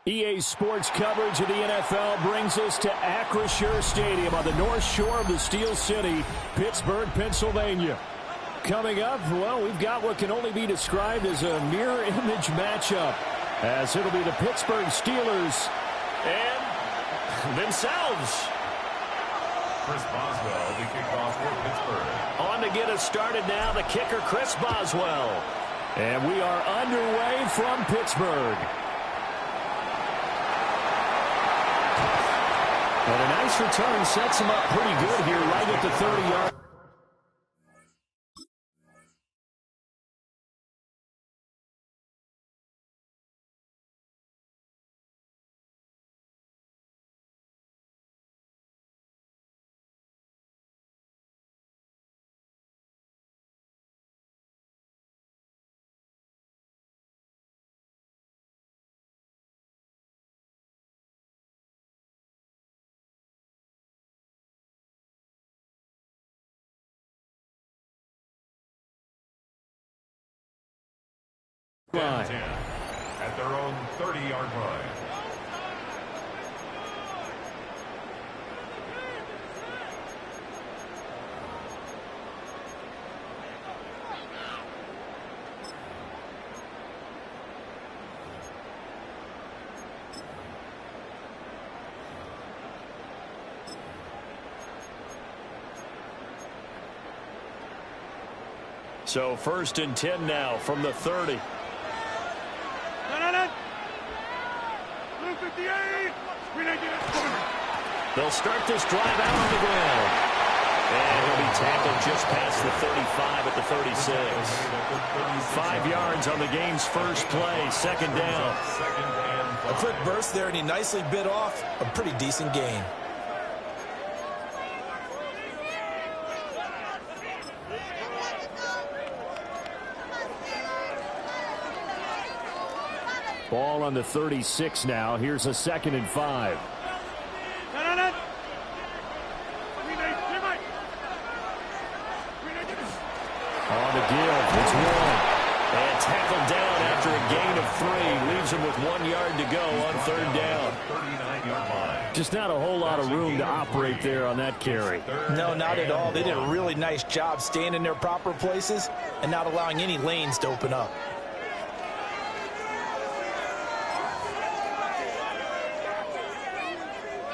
EA Sports coverage of the NFL brings us to Acrisure Stadium on the north shore of the Steel City, Pittsburgh, Pennsylvania. Coming up, well, we've got what can only be described as a mirror image matchup, as it'll be the Pittsburgh Steelers and themselves. Chris Boswell, the kickoff for Pittsburgh. On to get us started now, the kicker, Chris Boswell. And we are underway from Pittsburgh. And a nice return sets him up pretty good here right at the 30-yard. At their own 30-yard line. So 1st and 10 now from the 30. They'll start this drive out on the ground. And he'll be tackled just past the 35 at the 36. 5 yards on the game's first play, second down. A quick burst there, and he nicely bit off a pretty decent gain. Ball on the 36 now. Here's a 2nd and 5. On the give, it's 1. And tackled down after a gain of 3. Leaves him with 1 yard to go on 3rd down. 39-yard line. Just not a whole lot of room to operate there on that carry. No, not at all. They did a really nice job staying in their proper places and not allowing any lanes to open up.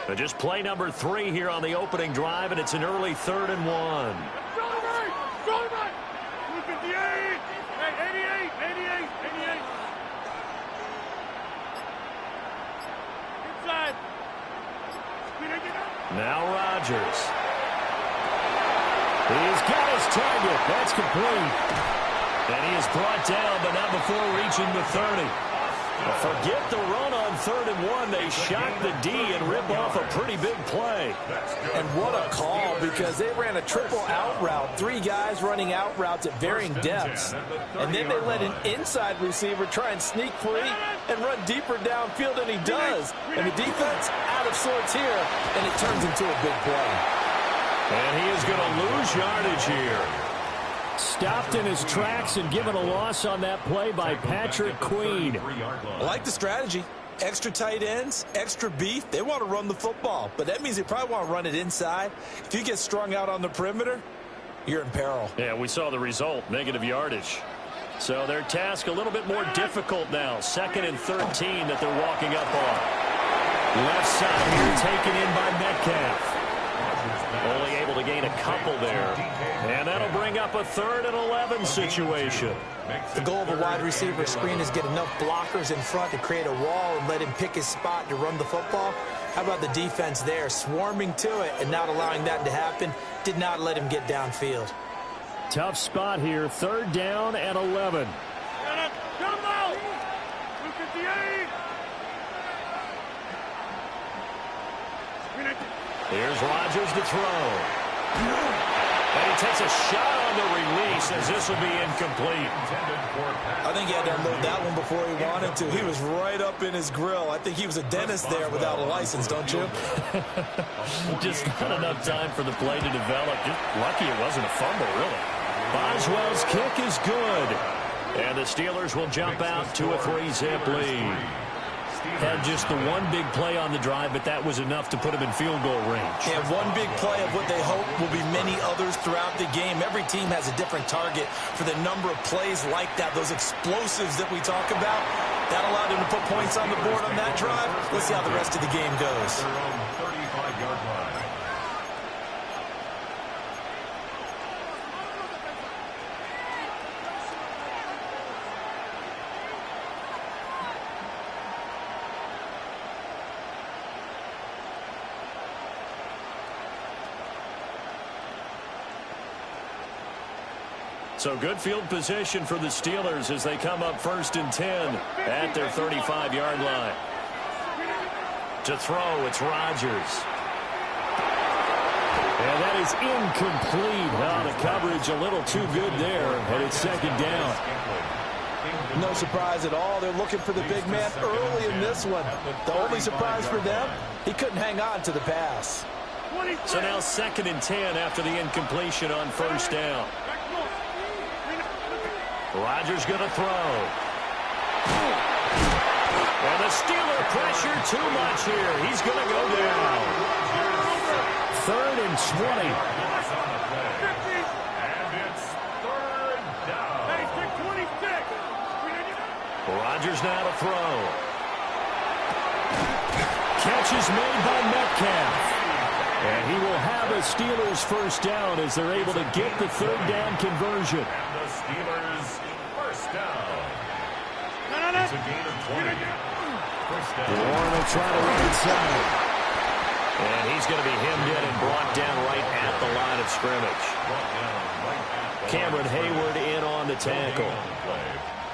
But just play number 3 here on the opening drive, and it's an early 3rd and 1. Now Rodgers. He's got his target. That's complete. And he is brought down, but not before reaching the 30. Forget the run on 3rd and 1. They shock the D and rip off a pretty big play. And what a call, because they ran a triple out route. 3 guys running out routes at varying depths. And then they let an inside receiver try and sneak free and run deeper downfield, and he does. And the defense out of sorts here, and it turns into a big play. And he is going to lose yardage here. Stopped in his tracks and given a loss on that play by Patrick Queen. I like the strategy. Extra tight ends, extra beef. They want to run the football, but that means they probably want to run it inside. If you get strung out on the perimeter, you're in peril. Yeah, we saw the result, negative yardage. So their task a little bit more difficult now. 2nd and 13 that they're walking up on. Left side here taken in by Metcalf. Only able to gain a couple there. And that'll bring up a 3rd and 11 situation. The goal of a wide receiver screen is get enough blockers in front to create a wall and let him pick his spot to run the football. How about the defense there, swarming to it and not allowing that to happen? Did not let him get downfield. Tough spot here, 3rd down and 11. Here's Rodgers to throw. And he takes a shot on the release as this will be incomplete. I think he had to unload that one before he wanted to. He was right up in his grill. I think he was a dentist there without a license, don't you? Just not enough time for the play to develop. Just lucky it wasn't a fumble, really. Boswell's kick is good. And the Steelers will jump out to a 3-zip lead. Had just the one big play on the drive, but that was enough to put him in field goal range. And one big play of what they hope will be many others throughout the game. Every team has a different target for the number of plays like that, those explosives that we talk about. That allowed him to put points on the board on that drive. Let's see how the rest of the game goes. Their own 35-yard line. So good field position for the Steelers as they come up 1st and 10 at their 35-yard line. To throw, it's Rodgers. And that is incomplete. Oh, the coverage a little too good there, and it's 2nd down. No surprise at all. They're looking for the big man early in this one. The only surprise for them, he couldn't hang on to the pass. So now 2nd and 10 after the incompletion on 1st down. Rodgers going to throw. And the Steeler pressure too much here. He's going to go down. 3rd and 20. And it's 3rd down. Rodgers now to throw. Catch is made by Metcalf. And he will have a Steelers 1st down as they're able to get the 3rd down conversion. And the Steelers 1st down. It's a gain of 20. 1st down. Warren will try to run inside. And he's going to be hemmed in and brought down right at the line of scrimmage. Cameron Hayward in on the tackle. Play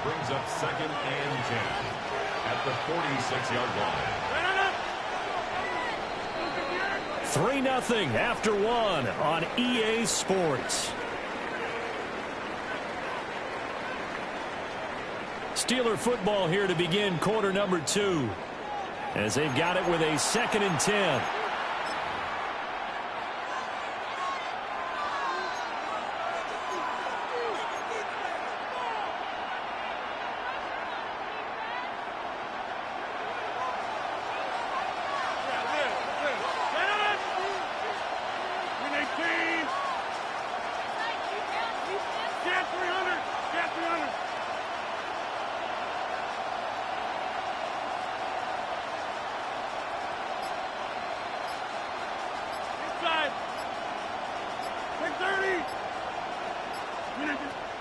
brings up 2nd and 10 at the 46-yard line. 3-0 after 1 on EA Sports. Steeler football here to begin quarter number 2 as they've got it with a 2nd and 10.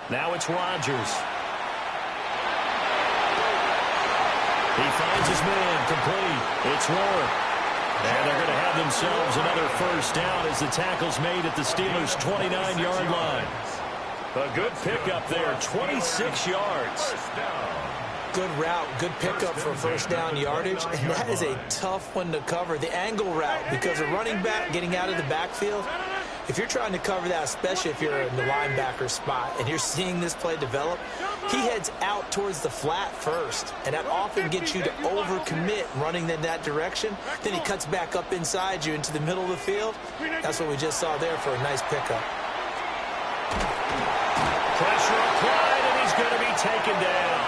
Now it's Rodgers. He finds his man complete. It's Warren. And they're going to have themselves another 1st down as the tackle's made at the Steelers' 29-yard line. A good pickup there, 26 yards. Good route, good pickup for 1st down yardage, and that is a tough one to cover. The angle route, because a running back getting out of the backfield, if you're trying to cover that, especially if you're in the linebacker spot and you're seeing this play develop, he heads out towards the flat first, and that often gets you to overcommit running in that direction. Then he cuts back up inside you into the middle of the field. That's what we just saw there for a nice pickup. Pressure applied, and he's going to be taken down.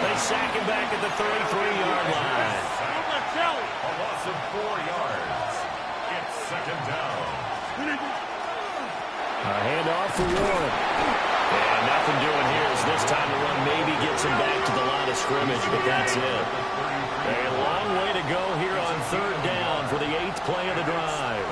They sack him back at the 33-yard line. A loss of 4 yards. It's 2nd down. A handoff for Warren. And nothing doing here as this time the run maybe gets him back to the line of scrimmage, but that's it. A long way to go here on 3rd down for the 8th play of the drive.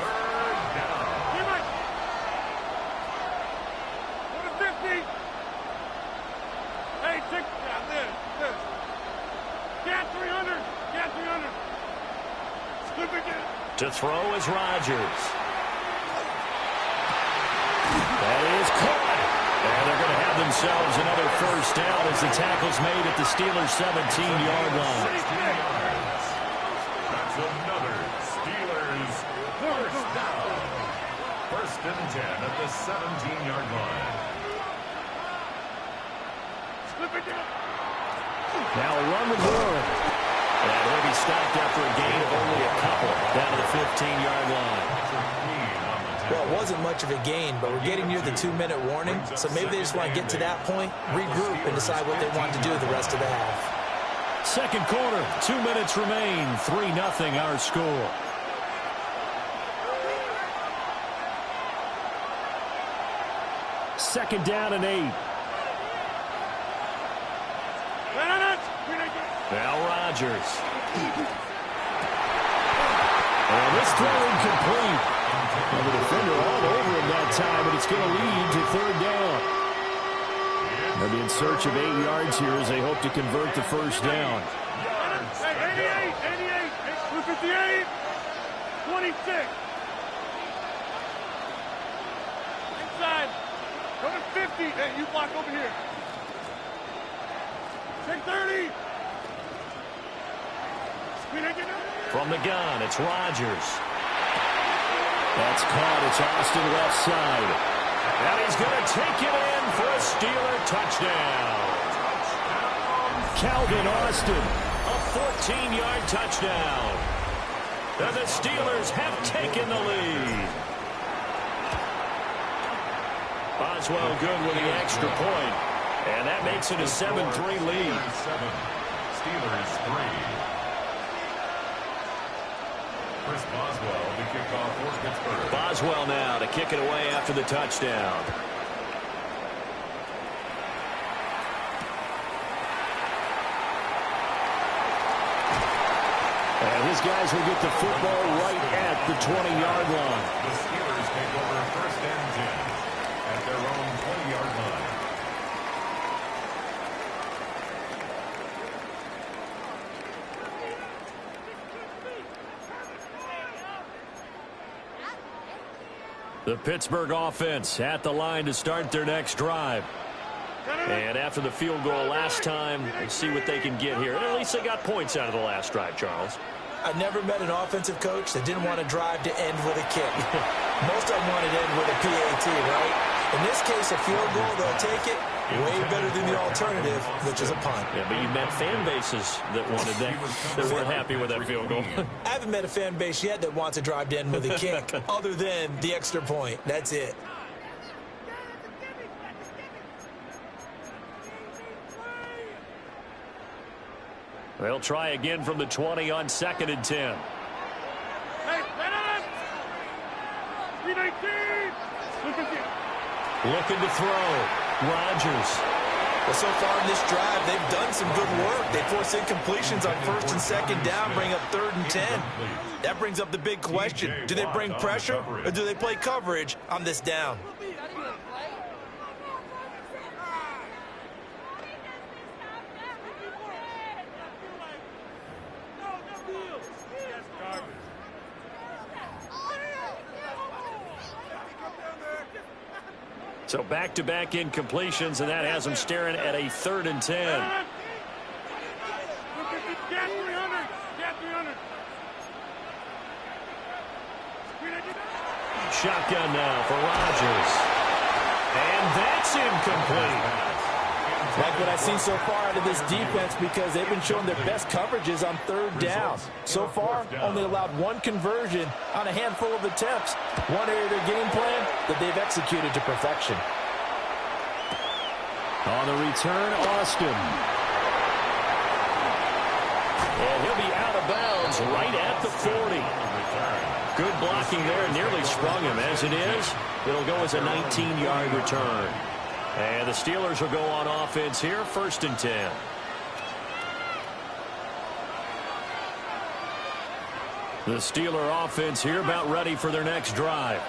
To throw is Rodgers. That is caught. And they're going to have themselves another 1st down as the tackle's made at the Steelers' 17-yard line. That's another Steelers 1st down. 1st and 10 at the 17-yard line. Now a run with Warren. And he'll be stopped after a gain of only a couple down to the 15-yard line. Well, it wasn't much of a gain, but we're getting near the 2-minute warning, so maybe they just want to get to that point, regroup, and decide what they want to do the rest of the half. Second quarter, 2 minutes remain. 3-0 our score. Second down and 8. Now Rodgers. And this throw incomplete. And the defender all over him that time, but it's going to lead to third down. They'll be in search of 8 yards here as they hope to convert the first down. 88, 258, 26. Inside. Go to 50. Hey, you block over here. Take 30. From the gun, it's Rodgers. That's caught. It's Austin left side. And he's going to take it in for a Steeler touchdown. Calvin Austin, a 14-yard touchdown. And the Steelers have taken the lead. Boswell good with the extra point. And that makes it a 7-3 lead. Steelers 3. Chris Boswell to kick off for Pittsburgh. Boswell now to kick it away after the touchdown. And his guys will get the football right at the 20-yard line. The Steelers take over first and 10 at their own 20-yard line. The Pittsburgh offense at the line to start their next drive. And after the field goal last time, we'll see what they can get here. And at least they got points out of the last drive, Charles. I never met an offensive coach that didn't want to drive to end with a kick. Most of them wanted to end with a PAT, right? In this case, a field goal, they'll take it. Way better than the alternative, which is a punt. Yeah, but you met fan bases that wanted that, that weren't happy with that field goal. I haven't met a fan base yet that wants to drive to end with a kick, other than the extra point. That's it. They'll try again from the 20 on 2nd and 10. Hey, 319. Looking to throw. Rodgers. Well, so far in this drive, they've done some good work. They force incompletions on 1st and 2nd down, bring up 3rd and 10. That brings up the big question. Do they bring pressure or do they play coverage on this down? So back-to-back incompletions, and that has them staring at a 3rd and 10. Shotgun now for Rodgers. And that's incomplete. Like what I've seen so far out of this defense, because they've been showing their best coverages on 3rd down. So far, only allowed 1 conversion on a handful of attempts. One area of their game plan that they've executed to perfection. On the return, Austin. And he'll be out of bounds right at the 40. Good blocking there, nearly sprung him. As it is, it'll go as a 19-yard return. And the Steelers will go on offense here, 1st and 10. The Steeler offense here about ready for their next drive.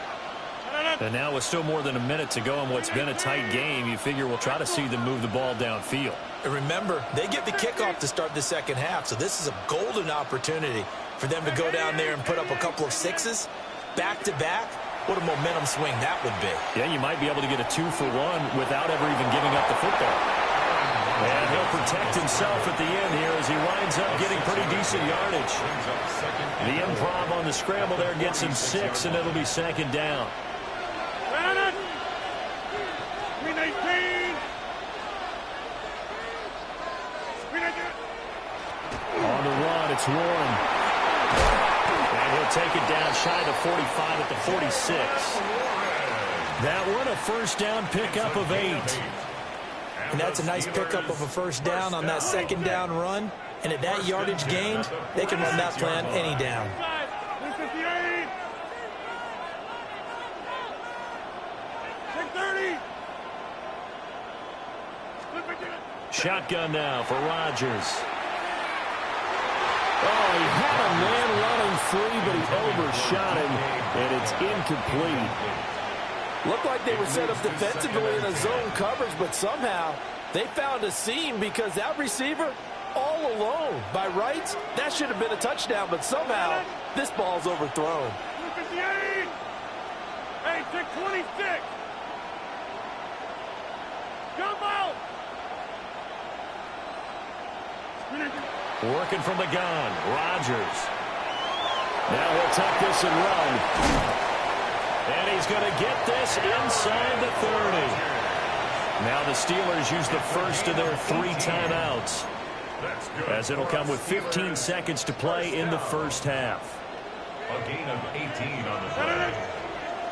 And now with still more than a minute to go in what's been a tight game, you figure we'll try to see them move the ball downfield. And remember, they get the kickoff to start the 2nd half, so this is a golden opportunity for them to go down there and put up a couple of 6s back-to-back. What a momentum swing that would be. Yeah, you might be able to get a 2-for-1 without ever even giving up the football. And he'll protect himself at the end here as he winds up getting pretty decent yardage. The improv on the scramble there gets him 6, and it'll be 2nd down. 319. On the run, it's Warren. And he'll take it down shy to 45 at the 46. That one a 1st down pickup of 8. And that's a nice pickup of a 1st down on that 2nd down run. And at that yardage gained, they can run that plan any down. Shotgun now for Rodgers. Oh, he had a man running free, but he overshot him, and it's incomplete. Looked like they were set up defensively in a zone coverage, but somehow they found a seam because that receiver all alone. By rights, that should have been a touchdown, but somehow this ball's overthrown. Hey, take 26. Jump out. Working from the gun, Rodgers. Now he'll tuck this and run. And he's going to get this inside the 30. Now the Steelers use the first of their 3 timeouts, as it'll come with 15 seconds to play in the first half. A gain of 18 on the play.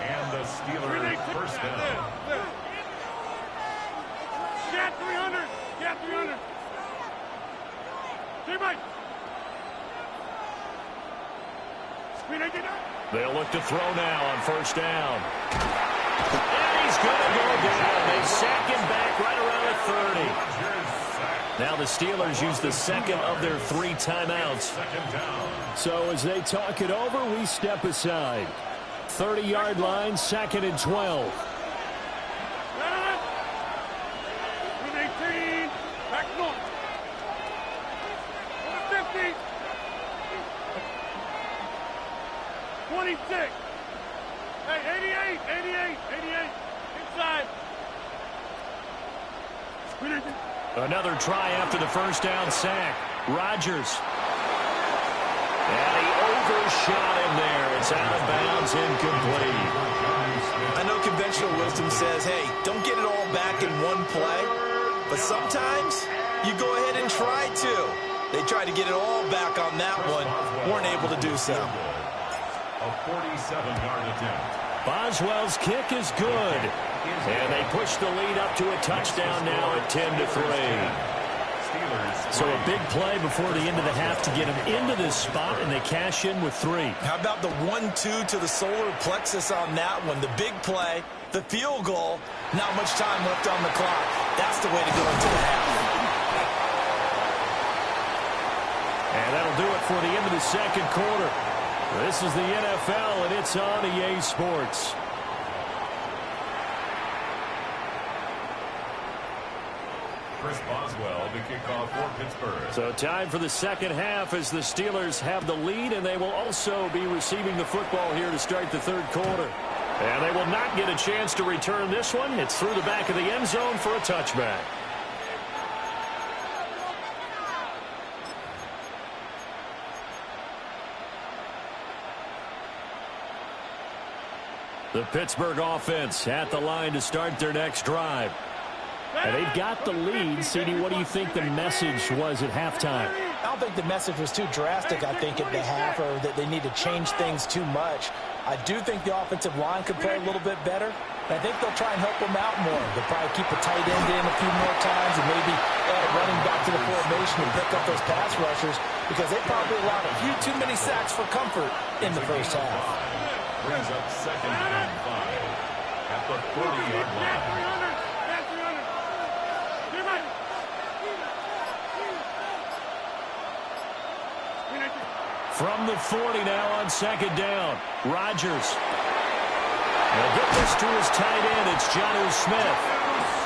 And the Steelers first down. Cat 300. Cat 300. They'll look to throw now on first down. And he's going to go down. They sack him back right around the 30. Now the Steelers use the second of their 3 timeouts. So as they talk it over, we step aside. 30-yard line, 2nd and 12. 18. Back north. 50. 26. Hey, 88. Inside. Another try after the first down sack. Rodgers. And he overshot him there. It's out of bounds, incomplete. I know conventional wisdom says, hey, don't get it all back in one play. But sometimes you go ahead and try to. They tried to get it all back on that one. Weren't able to do so. A 47-yard attempt. Boswell's kick is good. And they push the lead up to a touchdown now at 10-3. So a big play before the end of the half to get him into this spot, and they cash in with 3. How about the 1-2 to the solar plexus on that one? The big play, the field goal, not much time left on the clock. That's the way to go into the half. And that'll do it for the end of the second quarter. This is the NFL, and it's on EA Sports. Chris Boswell, the kickoff for Pittsburgh. So time for the second half as the Steelers have the lead, and they will also be receiving the football here to start the third quarter. And they will not get a chance to return this one. It's through the back of the end zone for a touchback. The Pittsburgh offense at the line to start their next drive. And they've got the lead. CD, what do you think the message was at halftime? I don't think the message was too drastic, I think, at the half, or that they need to change things too much. I do think the offensive line could play a little bit better. And I think they'll try and help them out more. They'll probably keep a tight end in a few more times and maybe add a running back to the formation and pick up those pass rushers, because they probably allowed a few too many sacks for comfort in the first half. Brings up 2nd and 5 at the 40-yard line. From the 40 now on 2nd down. Rodgers. They'll get this to his tight end. It's Jonnu Smith.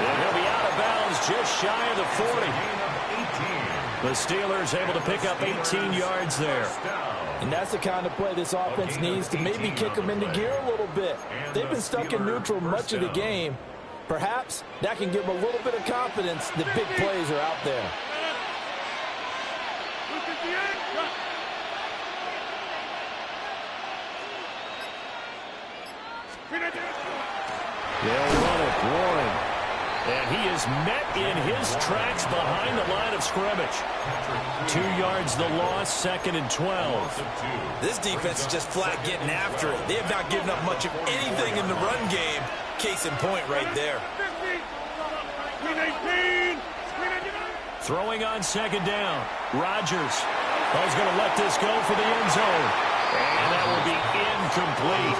And he'll be out of bounds just shy of the 40. The Steelers able to pick up 18 yards there. And that's the kind of play this offense needs to maybe kick them into gear a little bit. They've been stuck in neutral much of the game. Perhaps that can give them a little bit of confidence that big plays are out there. They'll run it, Warren. And he is met in his tracks behind the line of scrimmage. 2 yards the loss, 2nd and 12. This defense is just flat getting after it. They have not given up much of anything in the run game. Case in point right there. Throwing on second down. Rodgers. He's going to let this go for the end zone. And that will be incomplete.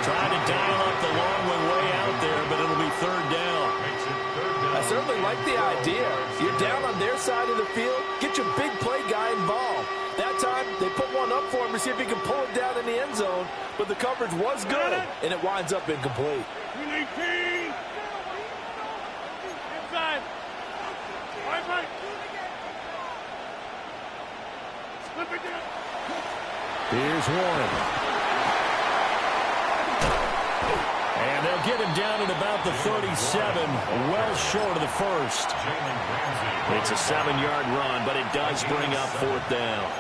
Trying to dial up the long way out there, but it'll be third down. I certainly like the idea. You're down on their side of the field. Get your big play guy involved. That time, they put one up for him to see if he can pull it down in the end zone. But the coverage was good, and it winds up incomplete. Inside. Right. Slip it down. Here's Warren. And they'll get him down at about the 37, well short of the first. It's a 7-yard run, but it does bring up fourth down.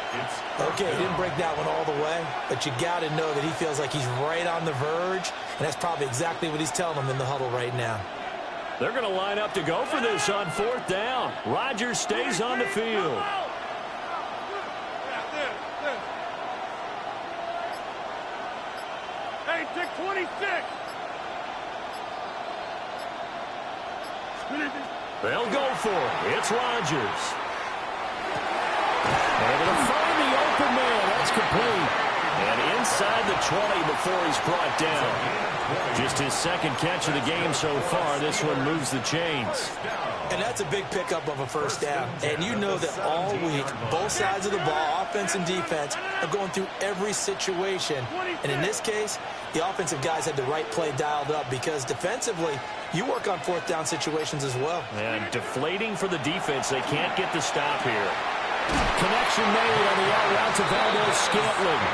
Okay, he didn't break that one all the way, but you got to know that he feels like he's right on the verge, and that's probably exactly what he's telling them in the huddle right now. They're going to line up to go for this on fourth down. Rodgers stays on the field. Hey, take 26. They'll go for it. It's Rodgers. Able to find the open man. That's complete. And inside the 20 before he's brought down. Just his second catch of the game so far. This one moves the chains. And that's a big pickup of a first down. And you know that all week, both sides of the ball, offense and defense, are going through every situation. And in this case, the offensive guys had the right play dialed up because defensively, you work on fourth down situations as well. And deflating for the defense. They can't get the stop here. Connection made on the out route to Valdez-Scantling.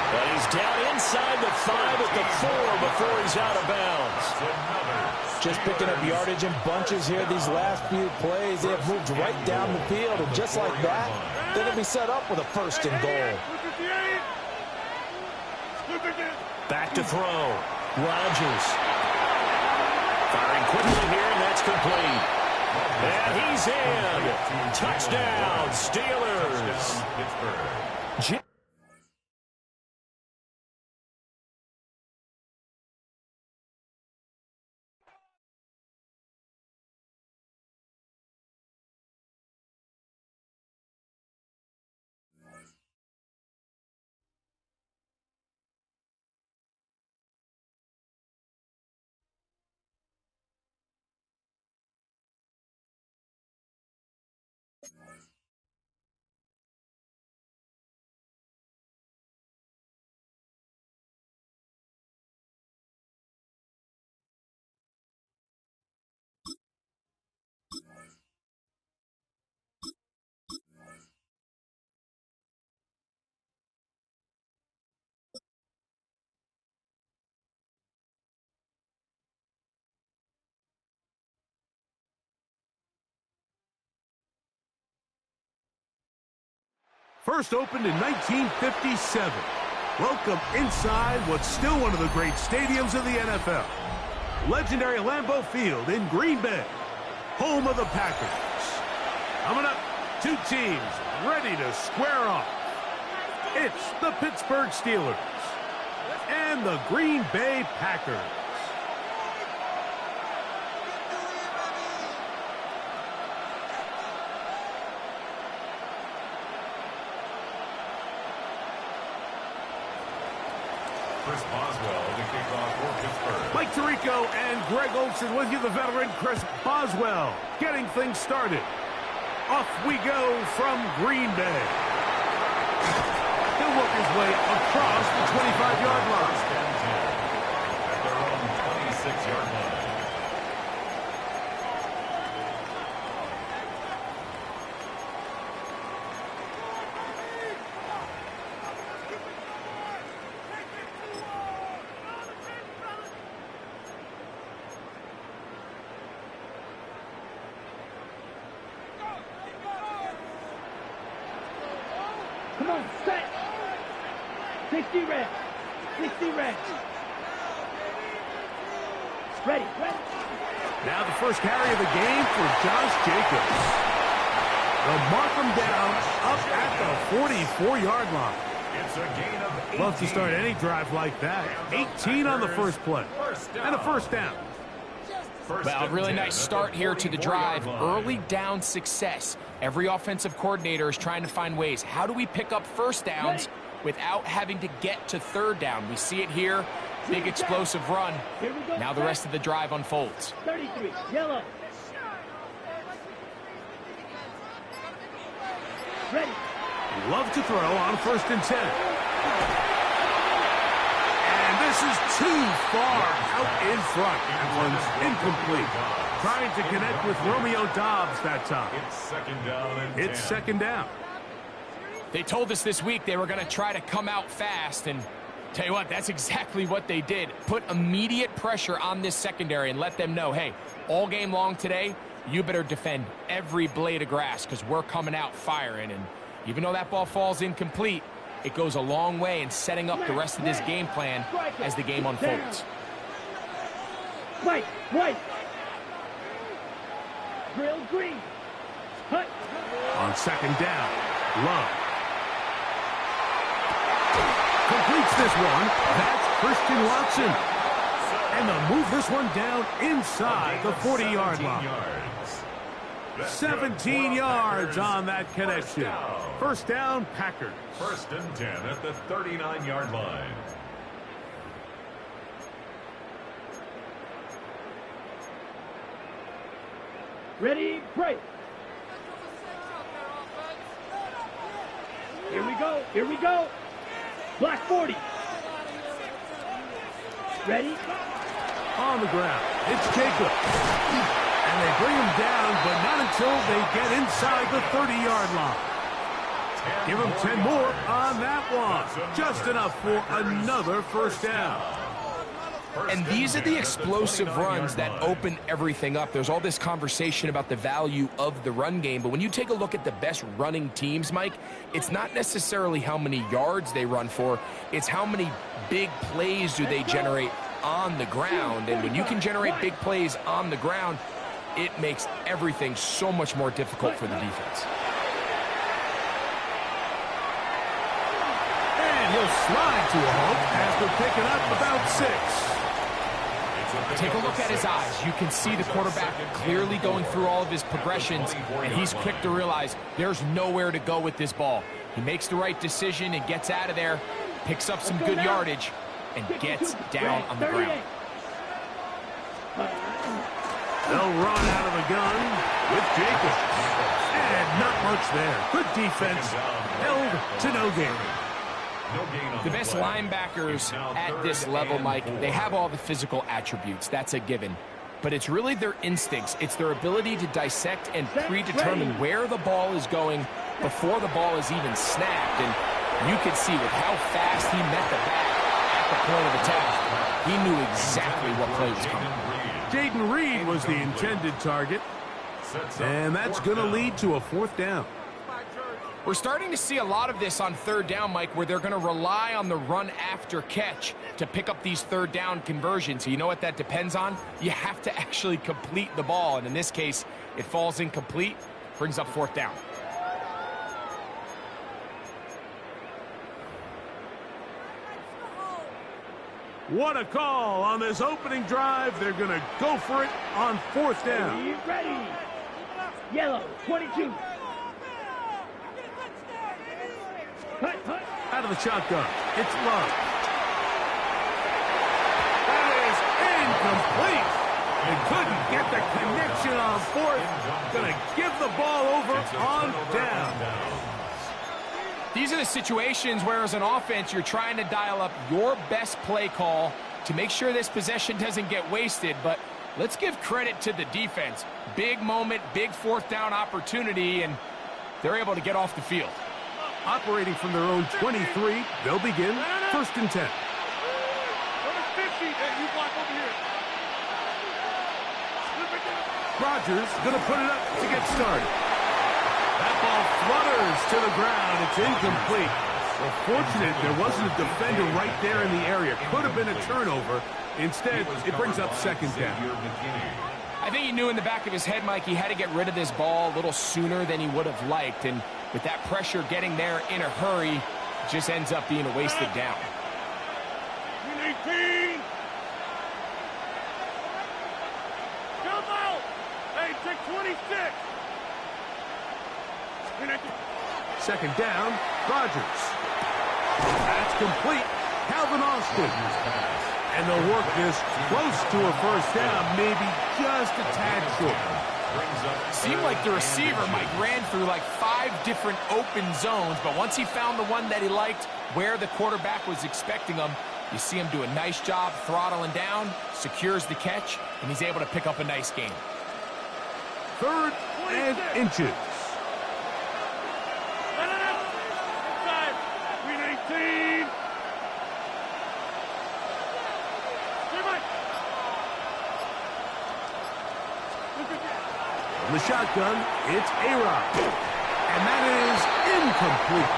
But he's down inside the 5 at the 4 before he's out of bounds. Just picking up yardage in bunches here these last few plays. They have moved right down the field, and just like that, they're going to be set up with a first and goal. Back to throw. Rodgers. Firing quickly here, and that's complete. And he's in. Touchdown, Steelers. First opened in 1957. Welcome inside what's still one of the great stadiums of the NFL. Legendary Lambeau Field in Green Bay, home of the Packers. Coming up, two teams ready to square off. It's the Pittsburgh Steelers and the Green Bay Packers. Chris Boswell to kick off for Pittsburgh. Mike Tirico and Greg Olsen with you, the veteran Chris Boswell, getting things started. Off we go from Green Bay. He'll work his way across the 25-yard line. At their own 26-yard line. Come on, set. 60 Regs. 60 Regs. Ready. Now the first carry of the game for Josh Jacobs. They'll mark him down up at the 44-yard line. It's a gain of 18. Love to start any drive like that. 18 on the first play. And a first down. Well, a really nice start here to the drive. Early down success. Every offensive coordinator is trying to find ways. How do we pick up first downs without having to get to third down? We see it here. Big explosive run. Now the rest of the drive unfolds. 33, yellow. Ready. Love to throw on 1st and 10. And this is too far out in front. That one's incomplete. Trying to connect with Romeo Doubs that time. It's second down. They told us this week they were going to try to come out fast, and tell you what, that's exactly what they did. Put immediate pressure on this secondary and let them know, hey, all game long today, you better defend every blade of grass because we're coming out firing. And even though that ball falls incomplete, it goes a long way in setting up the rest of this game plan as the game unfolds. White. Drill green. Hut. On second down, Love completes this one. That's Christian Watson. And they'll move this one down inside the 40-yard line. 17 yards on that connection. First down, Packers. 1st and 10 at the 39-yard line. Ready, break. Here we go. Black 40. Ready? On the ground, it's Jacob. And they bring him down, but not until they get inside the 30-yard line. Give him 10 more on that one. Just enough for another first down. And these are the explosive runs that open everything up. There's all this conversation about the value of the run game, but when you take a look at the best running teams, Mike, it's not necessarily how many yards they run for, it's how many big plays do they generate on the ground. And when you can generate big plays on the ground, it makes everything so much more difficult for the defense. And he'll slide to a halt after picking up about 6. Take a look at his eyes. You can see the quarterback clearly going through all of his progressions, and he's quick to realize there's nowhere to go with this ball. He makes the right decision and gets out of there, picks up some good yardage, and gets down on the ground. They'll run out of the gun with Jacobs. And not much there. Good defense. Held to no gain. The best linebackers at this level, Mike, they have all the physical attributes. That's a given. But it's really their instincts. It's their ability to dissect and predetermine where the ball is going before the ball is even snapped. And you could see with how fast he met the back at the point of attack, he knew exactly what play was coming. Jaden Reed was the intended target. And that's going to lead to a 4th down. We're starting to see a lot of this on 3rd down, Mike, where they're going to rely on the run after catch to pick up these 3rd down conversions. So you know what that depends on? You have to actually complete the ball. And in this case, it falls incomplete, brings up 4th down. What a call on this opening drive. They're going to go for it on 4th down. Ready. Yellow, 22. Hut. Out of the shotgun. It's Love. That is incomplete. They couldn't get the connection on 4th. Going to give the ball over on down. These are the situations where, as an offense, you're trying to dial up your best play call to make sure this possession doesn't get wasted. But let's give credit to the defense. Big moment, big 4th down opportunity, and they're able to get off the field. Operating from their own 23, they'll begin 1st and 10. Number 50, hey, you block over here. Rodgers going to put it up to get started. That ball flutters to the ground. It's incomplete. Well, fortunate there wasn't a defender right there in the area. Could have been a turnover. Instead, it brings up 2nd down. I think he knew in the back of his head, Mike, he had to get rid of this ball a little sooner than he would have liked. And with that pressure getting there in a hurry, it just ends up being a wasted down. 18. Second down, Rodgers. That's complete. Calvin Austin. And they'll work this close to a first down, maybe just a tad short. Seemed like the receiver, Mike, ran through like 5 different open zones, but once he found the one that he liked, where the quarterback was expecting him, you see him do a nice job throttling down, secures the catch, and he's able to pick up a nice gain. 3rd and inches. Inside. 319. From the shotgun, it's A-Rod. And that is incomplete.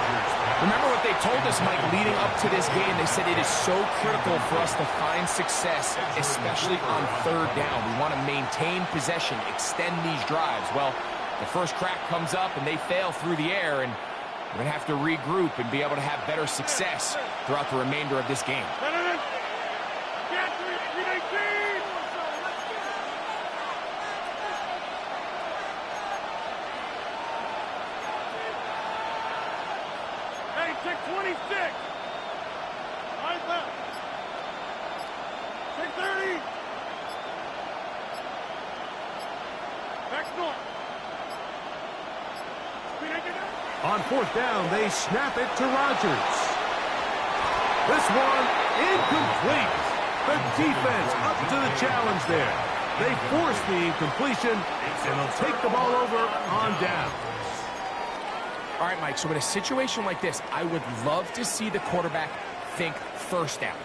Remember what they told us, Mike, leading up to this game? They said it is so critical for us to find success, especially on 3rd down. We want to maintain possession, extend these drives. Well, the first crack comes up and they fail through the air, and we're going to have to regroup and be able to have better success throughout the remainder of this game. Take 26. 9 left. Take 30. Back north. On 4th down, they snap it to Rodgers. This one incomplete. The defense up to the challenge there. They force the incompletion, and they'll take the ball over on down. All right, Mike, so in a situation like this, I would love to see the quarterback think first down.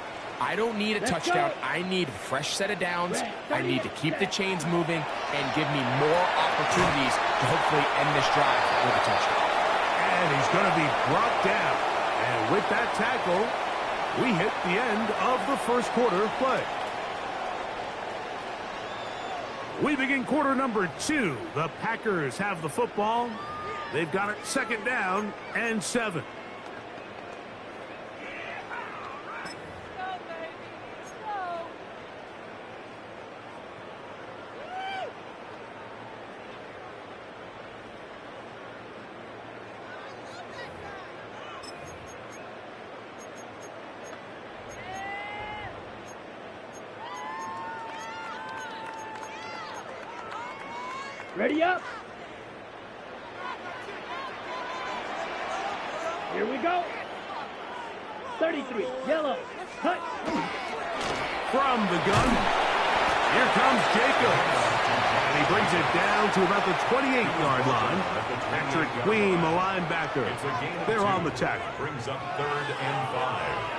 I don't need a touchdown. I need a fresh set of downs. I need to keep the chains moving and give me more opportunities to hopefully end this drive with a touchdown. And he's going to be brought down. And with that tackle, we hit the end of the first quarter of play. We begin quarter number 2. The Packers have the football. They've got it 2nd down and 7. Ready up. Here we go. 33, yellow, cut. From the gun, here comes Jacobs. And he brings it down to about the 28-yard line. Patrick Queen, the linebacker. They're on the tackle. Brings up 3rd and 5.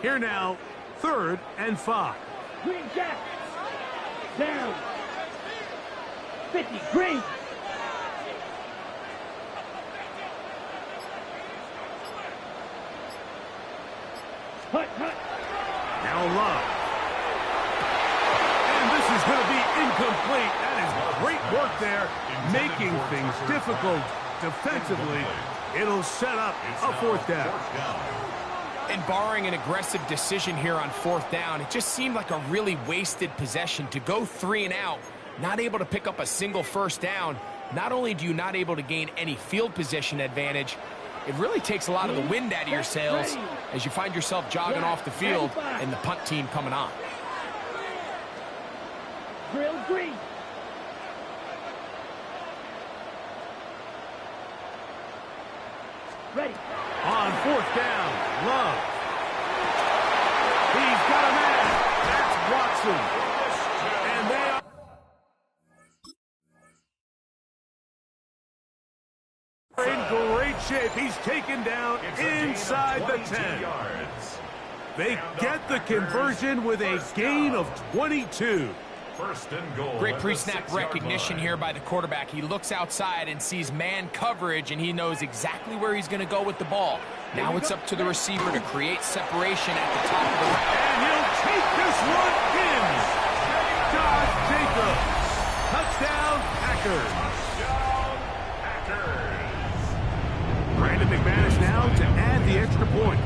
Here now, 3rd and 5. Green Jackets. Down. 50, green. Hut. Now Love. And this is going to be incomplete. That is great work there, making things difficult defensively. It'll set up a 4th down. And barring an aggressive decision here on 4th down, it just seemed like a really wasted possession to go 3 and out, not able to pick up a single first down. Not only do you not able to gain any field position advantage, it really takes a lot of the wind out of your sails as you find yourself jogging off the field and the punt team coming on. Drill green. Ready. On 4th down, Love. He's got a man. That's Watson. And they are in great shape. He's taken down inside the 10. They get the conversion with a gain of 22. 1st and goal. Great pre-snap recognition here by the quarterback. He looks outside and sees man coverage, and he knows exactly where he's going to go with the ball. Now it's up to the receiver to create separation at the top of the route. And he'll take this one in. Josh Jacobs. Touchdown, Packers. Brandon McManus now to add the extra point.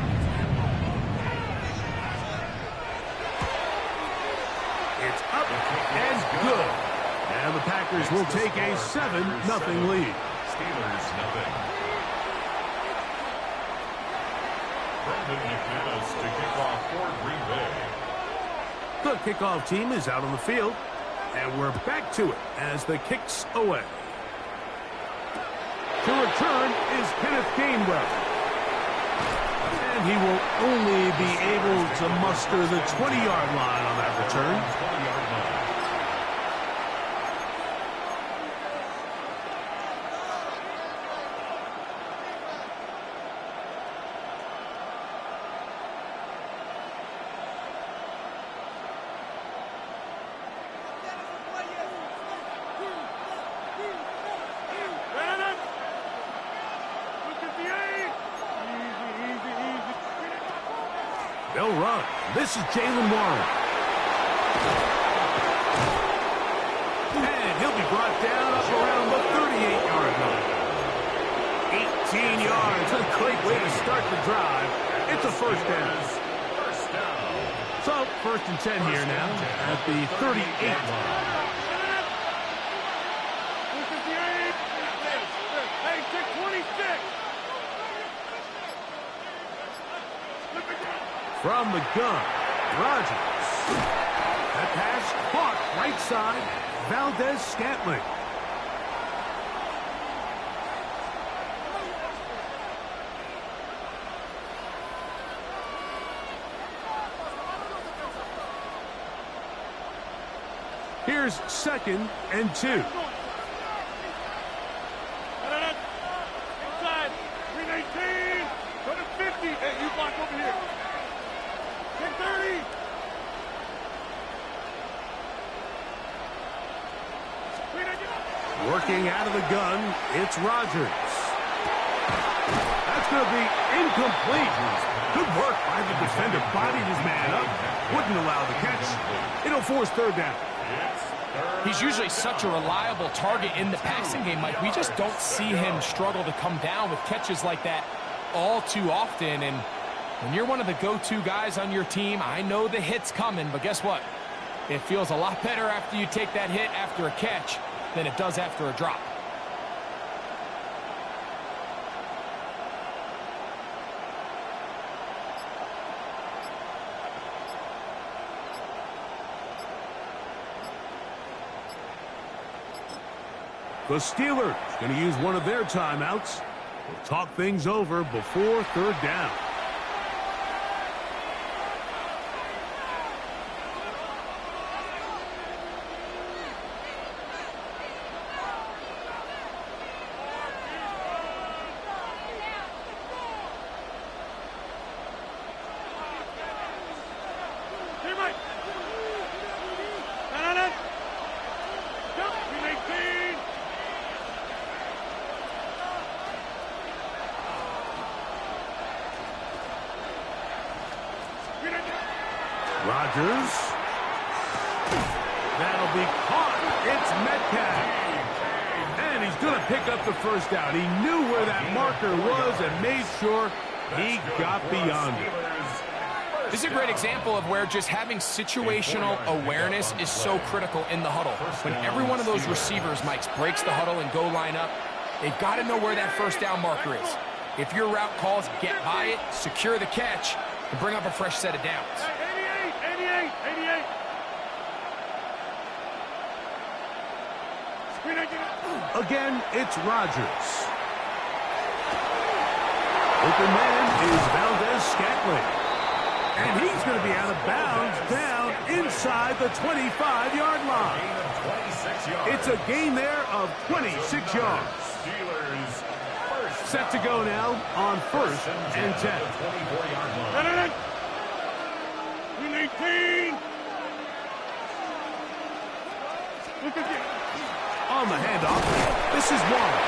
Packers will take a 7-0 lead. Steelers, nothing. Brendan McManus to kick off for Green Bay. The kickoff team is out on the field, and we're back to it as the kick's away. To return is Kenneth Gainwell. And he will only be able to muster the 20-yard line on that return. 20-yard line. They'll run. This is Jalen Warren. And he'll be brought down up around the 38-yard line. 18 yards. A great way to start the drive. It's a first down. First down. So, 1st and 10 here now at the 38. Hey, 26. From the gun, Rodgers. That pass caught right side, Valdez-Scantling. Here's 2nd and 2. Inside, 319. Go to 50. Hey, you block over here. 10-30. Working out of the gun, it's Rodgers. That's going to be incomplete. Good work by the defender. Bodied his man up. Wouldn't allow the catch. It'll force 3rd down. He's usually such a reliable target in the passing game, Mike. We just don't see him struggle to come down with catches like that all too often. And when you're one of the go-to guys on your team, I know the hit's coming, but guess what? It feels a lot better after you take that hit after a catch than it does after a drop. The Steelers going to use one of their timeouts. We'll talk things over before 3rd down. Rodgers. That'll be caught. It's Metcalf. And he's going to pick up the first down. He knew where that marker was and made sure he got beyond it. This is a great example of where just having situational awareness is so critical in the huddle. When every one of those receivers, Mike, breaks the huddle and go line up, they've got to know where that first down marker is. If your route calls, get by it, secure the catch, and bring up a fresh set of downs. 88. Again, it's Rodgers. Open man is Valdez-Scantling. And he's going to be out of bounds down inside the 25-yard line. It's a gain there of 26 yards. Set to go now on 1st and 10. 319. Look at you. On the handoff, this is Warren.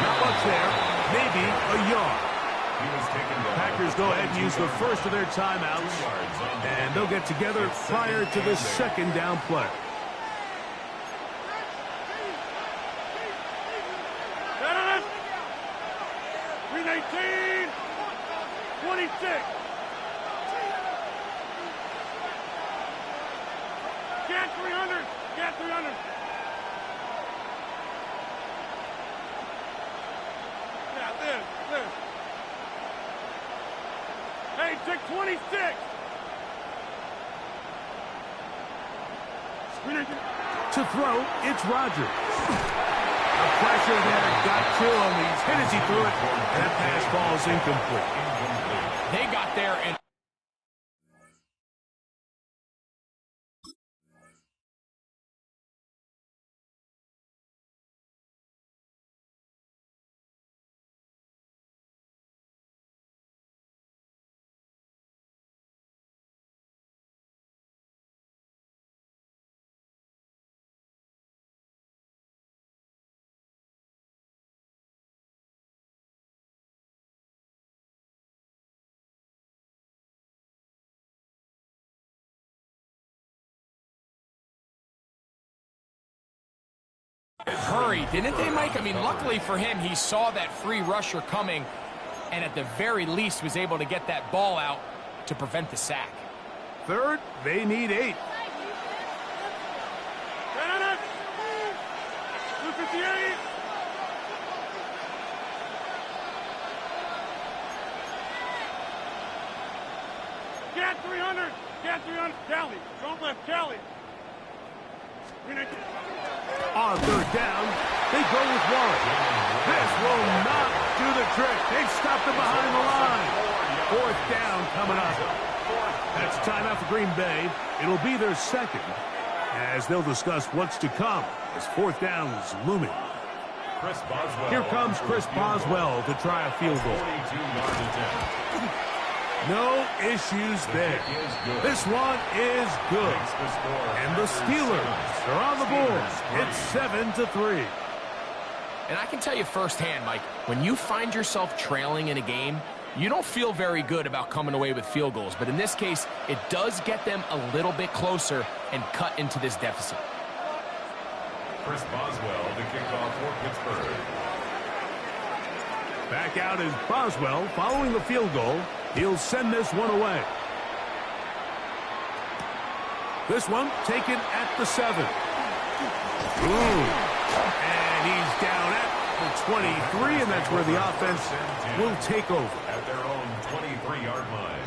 Not much there, maybe a yard. Packers go ahead and use the first of their timeouts, and they'll get together prior to the 2nd down play. Gentlemen, 319, 26. Get 300. Get 300. this. Hey, take 26. To throw, it's Rodgers. The pressure there got to him. He's hit as he threw it, and that pass ball's incomplete. They got there and hurry, didn't they, Mike? I mean, luckily for him, he saw that free rusher coming and at the very least was able to get that ball out to prevent the sack. Third, they need 8. 258. Get 300. Get 300. Cali. Don't left Cali. On third down, they go with Warren. This will not do the trick. They've stopped him behind the line. Fourth down coming up. That's timeout for Green Bay. It'll be their second, as they'll discuss what's to come as fourth down is looming. Here comes Chris Boswell to try a field goal. No issues there. This one is good. And the Steelers are on the board. It's 7-3. And I can tell you firsthand, Mike, when you find yourself trailing in a game, you don't feel very good about coming away with field goals. But in this case, it does get them a little bit closer and cut into this deficit. Chris Boswell to kick off for Pittsburgh. Back out is Boswell following the field goal. He'll send this one away. This one taken at the 7. Ooh. And he's down at the 23, and that's where the offense will take over. At their own 23-yard line.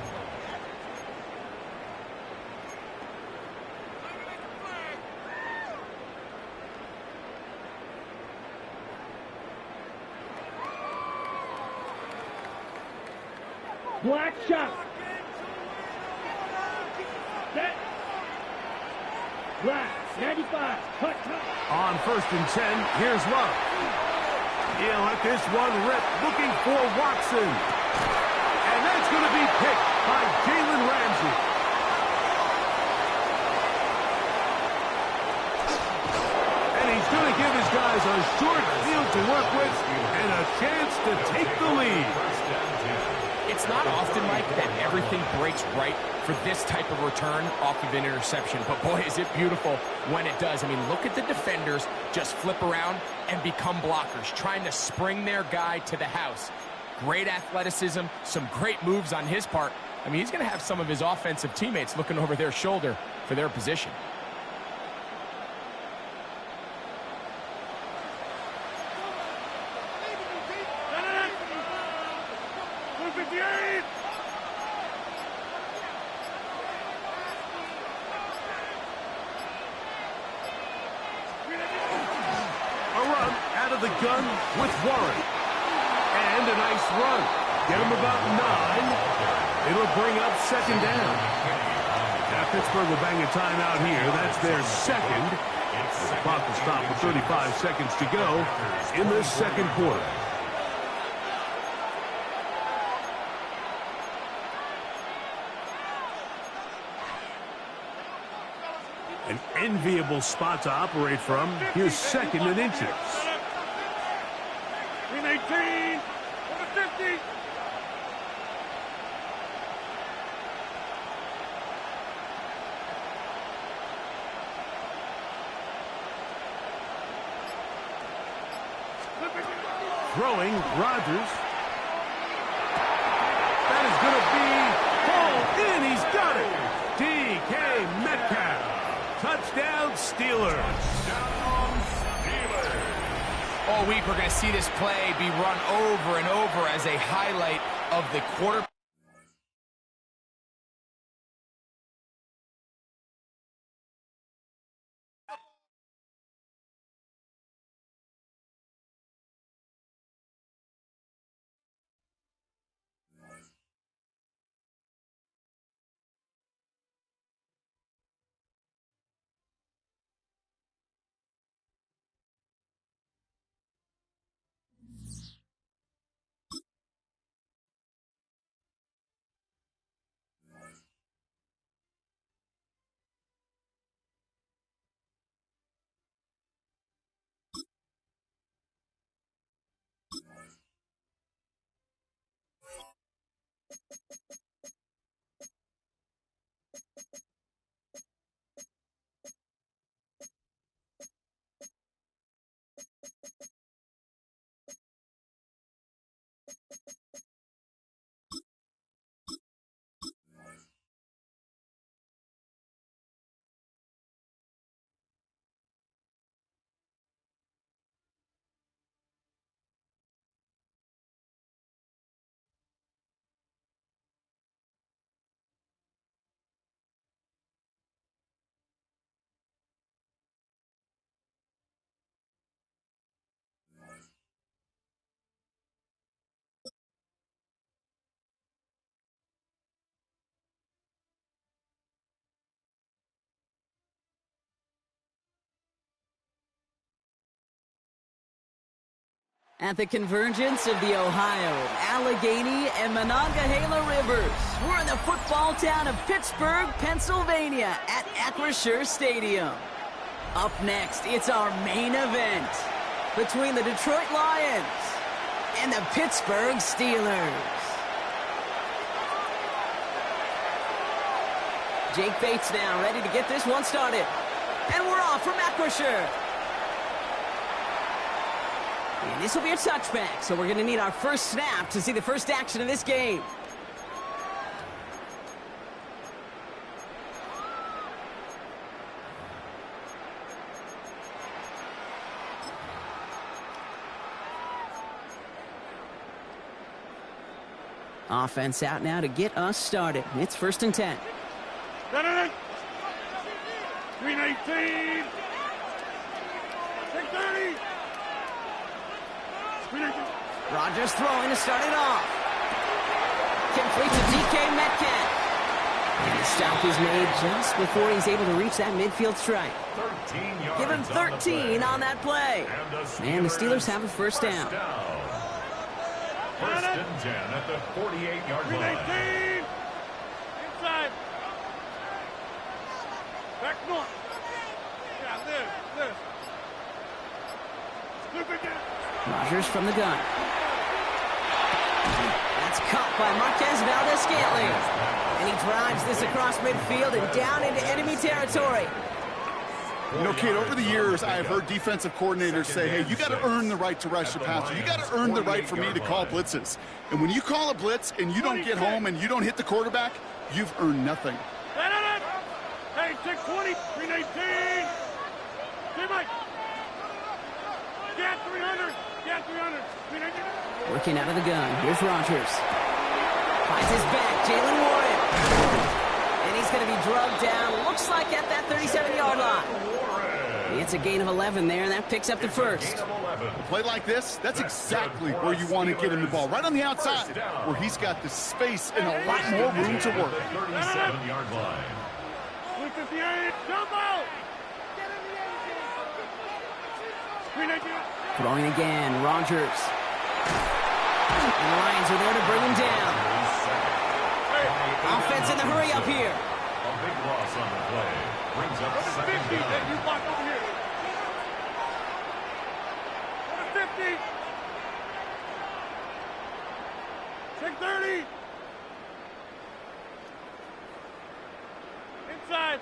Black shot. Set. Black, 95. Cut. On first and 10, here's Love. He'll let this one rip, looking for Watson. And that's going to be picked by Jalen Ramsey. And he's going to give his guys a short field to work with and a chance to take the lead. It's not often, Mike, that everything breaks right for this type of return off of an interception. But, boy, is it beautiful when it does. I mean, look at the defenders just flip around and become blockers, trying to spring their guy to the house. Great athleticism, some great moves on his part. I mean, he's going to have some of his offensive teammates looking over their shoulder for their position. The gun with Warren. And a nice run. Get him about 9. It'll bring up second down. Now Pittsburgh will bang a timeout here. That's their second. The clock will stop with 35 seconds to go in this second quarter. An enviable spot to operate from. Here's second and inches. 18, over 50. Throwing, Rodgers. That is going to be hauled in. He's got it. DK Metcalf. Touchdown, Steelers. All week, we're going to see this play be run over and over as a highlight of the quarter. At the convergence of the Ohio, Allegheny, and Monongahela Rivers, we're in the football town of Pittsburgh, Pennsylvania at Acrisure Stadium. Up next, it's our main event between the Detroit Lions and the Pittsburgh Steelers. Jake Bates now ready to get this one started. And we're off from Acrisure. And this will be a touchback, so we're going to need our first snap to see the first action of this game. Offense out now to get us started. It's 1st and 10. 319. 630. Rodgers throwing to start it off. Complete to DK Metcalf. And the stop is made just before he's able to reach that midfield strike. Give him 13 on that play. And the Steelers have a first down. 1st and 10 at the 48-yard line. Inside. Back north. Yeah, this. Stupid down. Rodgers from the gun. That's caught by Marquez Valdez-Scantling. And he drives this across midfield and down into enemy territory. You know, Kate, over the years, I have heard defensive coordinators say, hey, you got to earn the right to rush the passer. You got to earn the right for me to call blitzes. And when you call a blitz and you don't get home and you don't hit the quarterback, you've earned nothing. Hey, 620, 319. Hey, Mike. Get 300. Get 300. 319. Working out of the gun. Here's Rodgers. Finds his back. Jalen Warren. And he's going to be drugged down. Looks like at that 37-yard line. It's a gain of 11 there, and that picks up the first. A play like this, that's exactly where you want to get him the ball. Right on the outside, where he's got the space and a lot more room to work. 37-yard line. 158. Jumbo. Throwing again, Rodgers. And the Lions are there to bring him down. Offense in the hurry up here. A big loss on the play. Brings up 2nd down. Hey, you block over here. 50. 630. Inside.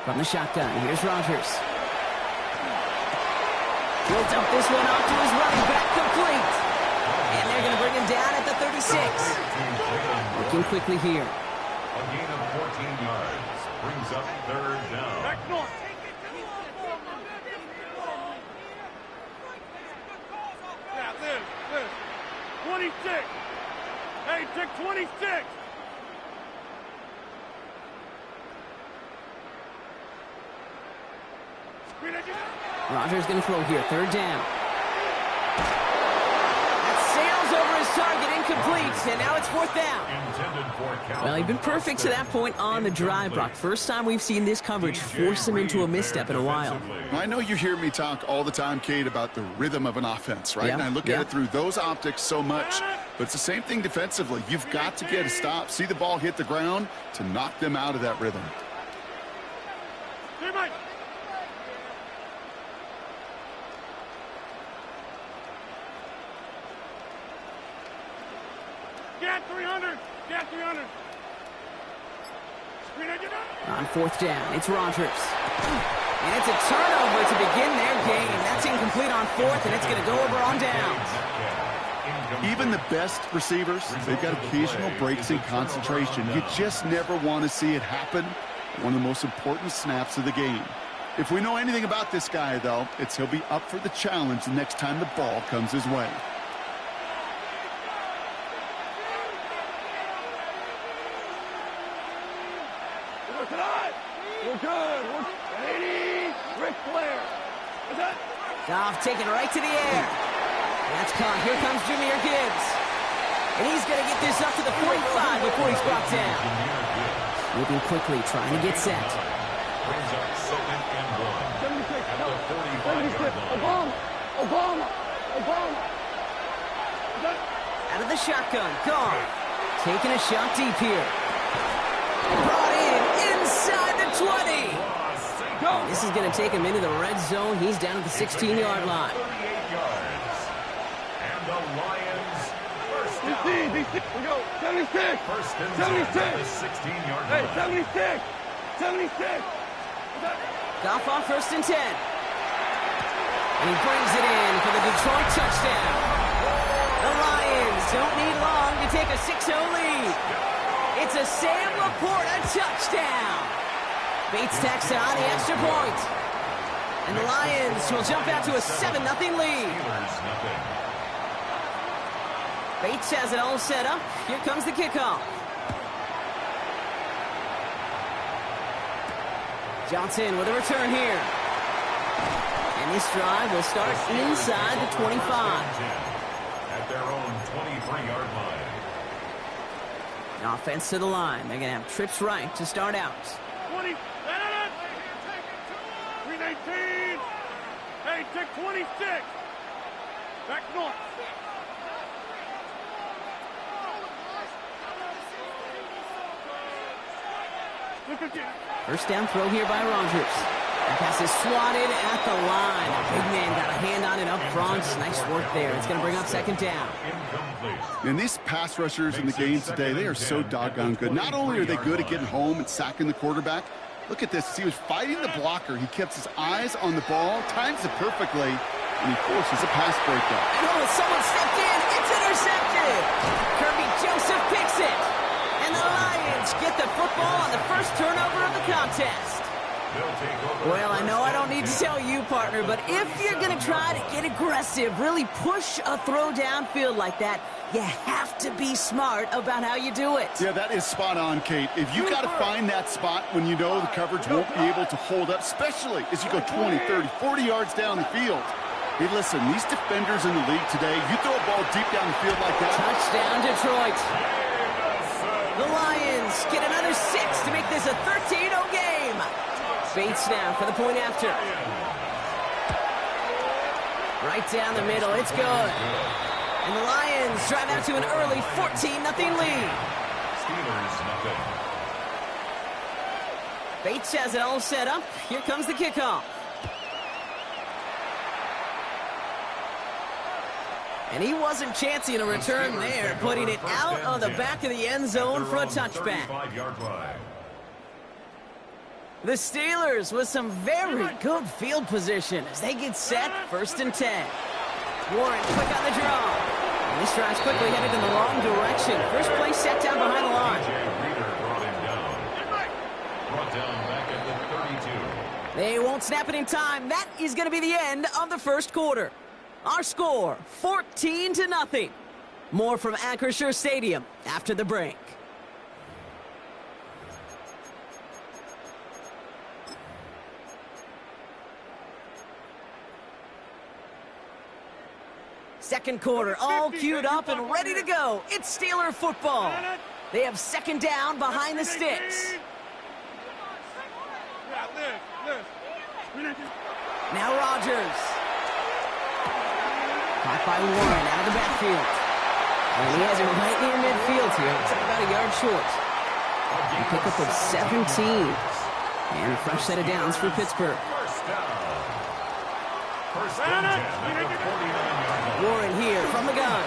From the shotgun, here's Rodgers. He'll dump this one off to his running back, complete. And they're going to bring him down at the 36. Working quickly here. A gain of 14 yards. Brings up 3rd down. Back north. 26. Hey, take 26. Rodgers going to throw here. Third down. That sails over his target. Incomplete. And now it's fourth down. Well, he's been perfect to that point on the drive, Brock. First time we've seen this coverage force him into a misstep in a while. I know you hear me talk all the time, Kate, about the rhythm of an offense, right? Yeah, and I look at it through those optics so much. But it's the same thing defensively. You've got to get a stop, see the ball hit the ground to knock them out of that rhythm. Get 300. Get 300. On fourth down, it's Rodgers. And it's a turnover to begin their game. That's incomplete on fourth, and it's going to go over on downs. Even the best receivers, they've got occasional breaks in concentration. You just never want to see it happen. One of the most important snaps of the game. If we know anything about this guy, though, it's he'll be up for the challenge the next time the ball comes his way. We're good. We're 80. Ric Flair. Goff taken right to the air. That's caught. Here comes Jahmyr Gibbs. And he's going to get this up to the 45 before he's brought down. Moving quickly, trying to get set. Brings up second and one. At the 45-yard line. Obama. Out of the shotgun, Goff. Taking a shot deep here. Brought in inside the 20. This is going to take him into the red zone. He's down at the 16-yard line. 38 yards. And the Lions first down. We go. 76. First and 76. 10 at the 16-yard line. Hey, 76. Goff on first and 10. And he brings it in for the Detroit touchdown. The Lions don't need long to take a 6-0 lead. It's a Sam Laporta touchdown. Bates tacks on the extra point. And the Lions will jump out to a 7-0 lead. Bates has it all set up. Here comes the kickoff. Johnson with a return here. And this drive will start inside the 25. At their own 23-yard line. Offense to the line. They're going to have trips right to start out. 20. 319. Hey, take 26. Back north. First down throw here by Rodgers. That pass is swatted at the line. Big man got a hand on it up front. Nice work there. It's going to bring up second down. And these pass rushers in the game today, they are so doggone good. Not only are they good at getting home and sacking the quarterback, look at this. He was fighting the blocker. He kept his eyes on the ball, times it perfectly, and he forces a pass breakup. Oh, someone stepped in. It's intercepted. Kirby Joseph picks it. And the Lions get the football on the first turnover of the contest. Well, I know I don't need to tell you, partner, but if you're going to try to get aggressive, really push a throw downfield like that, you have to be smart about how you do it. Yeah, that is spot on, Kate. If you got to find that spot when you know the coverage won't be able to hold up, especially as you go 20, 30, 40 yards down the field. Hey, listen, these defenders in the league today, you throw a ball deep down the field like that. Touchdown, Detroit. The Lions get another 6 to make this a 13-0 game. Bates now for the point after. Right down the middle. It's good. And the Lions drive out to an early 14-0 lead. Bates has it all set up. Here comes the kickoff. And he wasn't chancing a return there, putting it out on the back of the end zone for a touchback. The Steelers with some very good field position as they get set, first and 10. Warren quick on the draw. And this drive's quickly headed in the wrong direction. First play set down behind the line. Brought down back at the 32. They won't snap it in time. That is going to be the end of the first quarter. Our score, 14-0. More from Acrisure Stadium after the break. Second quarter, all queued up and ready to go. It's Steeler football. They have second down behind the sticks. Now Rodgers. Caught by Warren out of the backfield. And he has it right near midfield here. It's about a yard short. A pickup of 17. And a fresh set of downs for Pittsburgh. Warren here from the gun.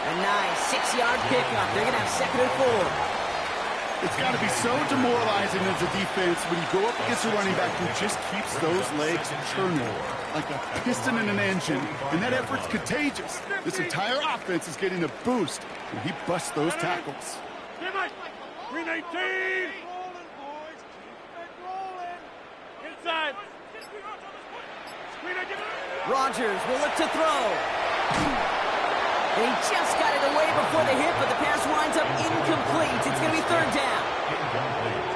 A nice 6-yard pickup. They're going to have second and 4. It's got to be so demoralizing as a defense when you go up against a running back who just keeps those legs churning like a piston in an engine, and that effort's contagious. This entire offense is getting a boost when he busts those tackles. Green 18. Inside. Rodgers will look to throw. And he just got it away before the hit, but the pass winds up incomplete. It's going to be third down.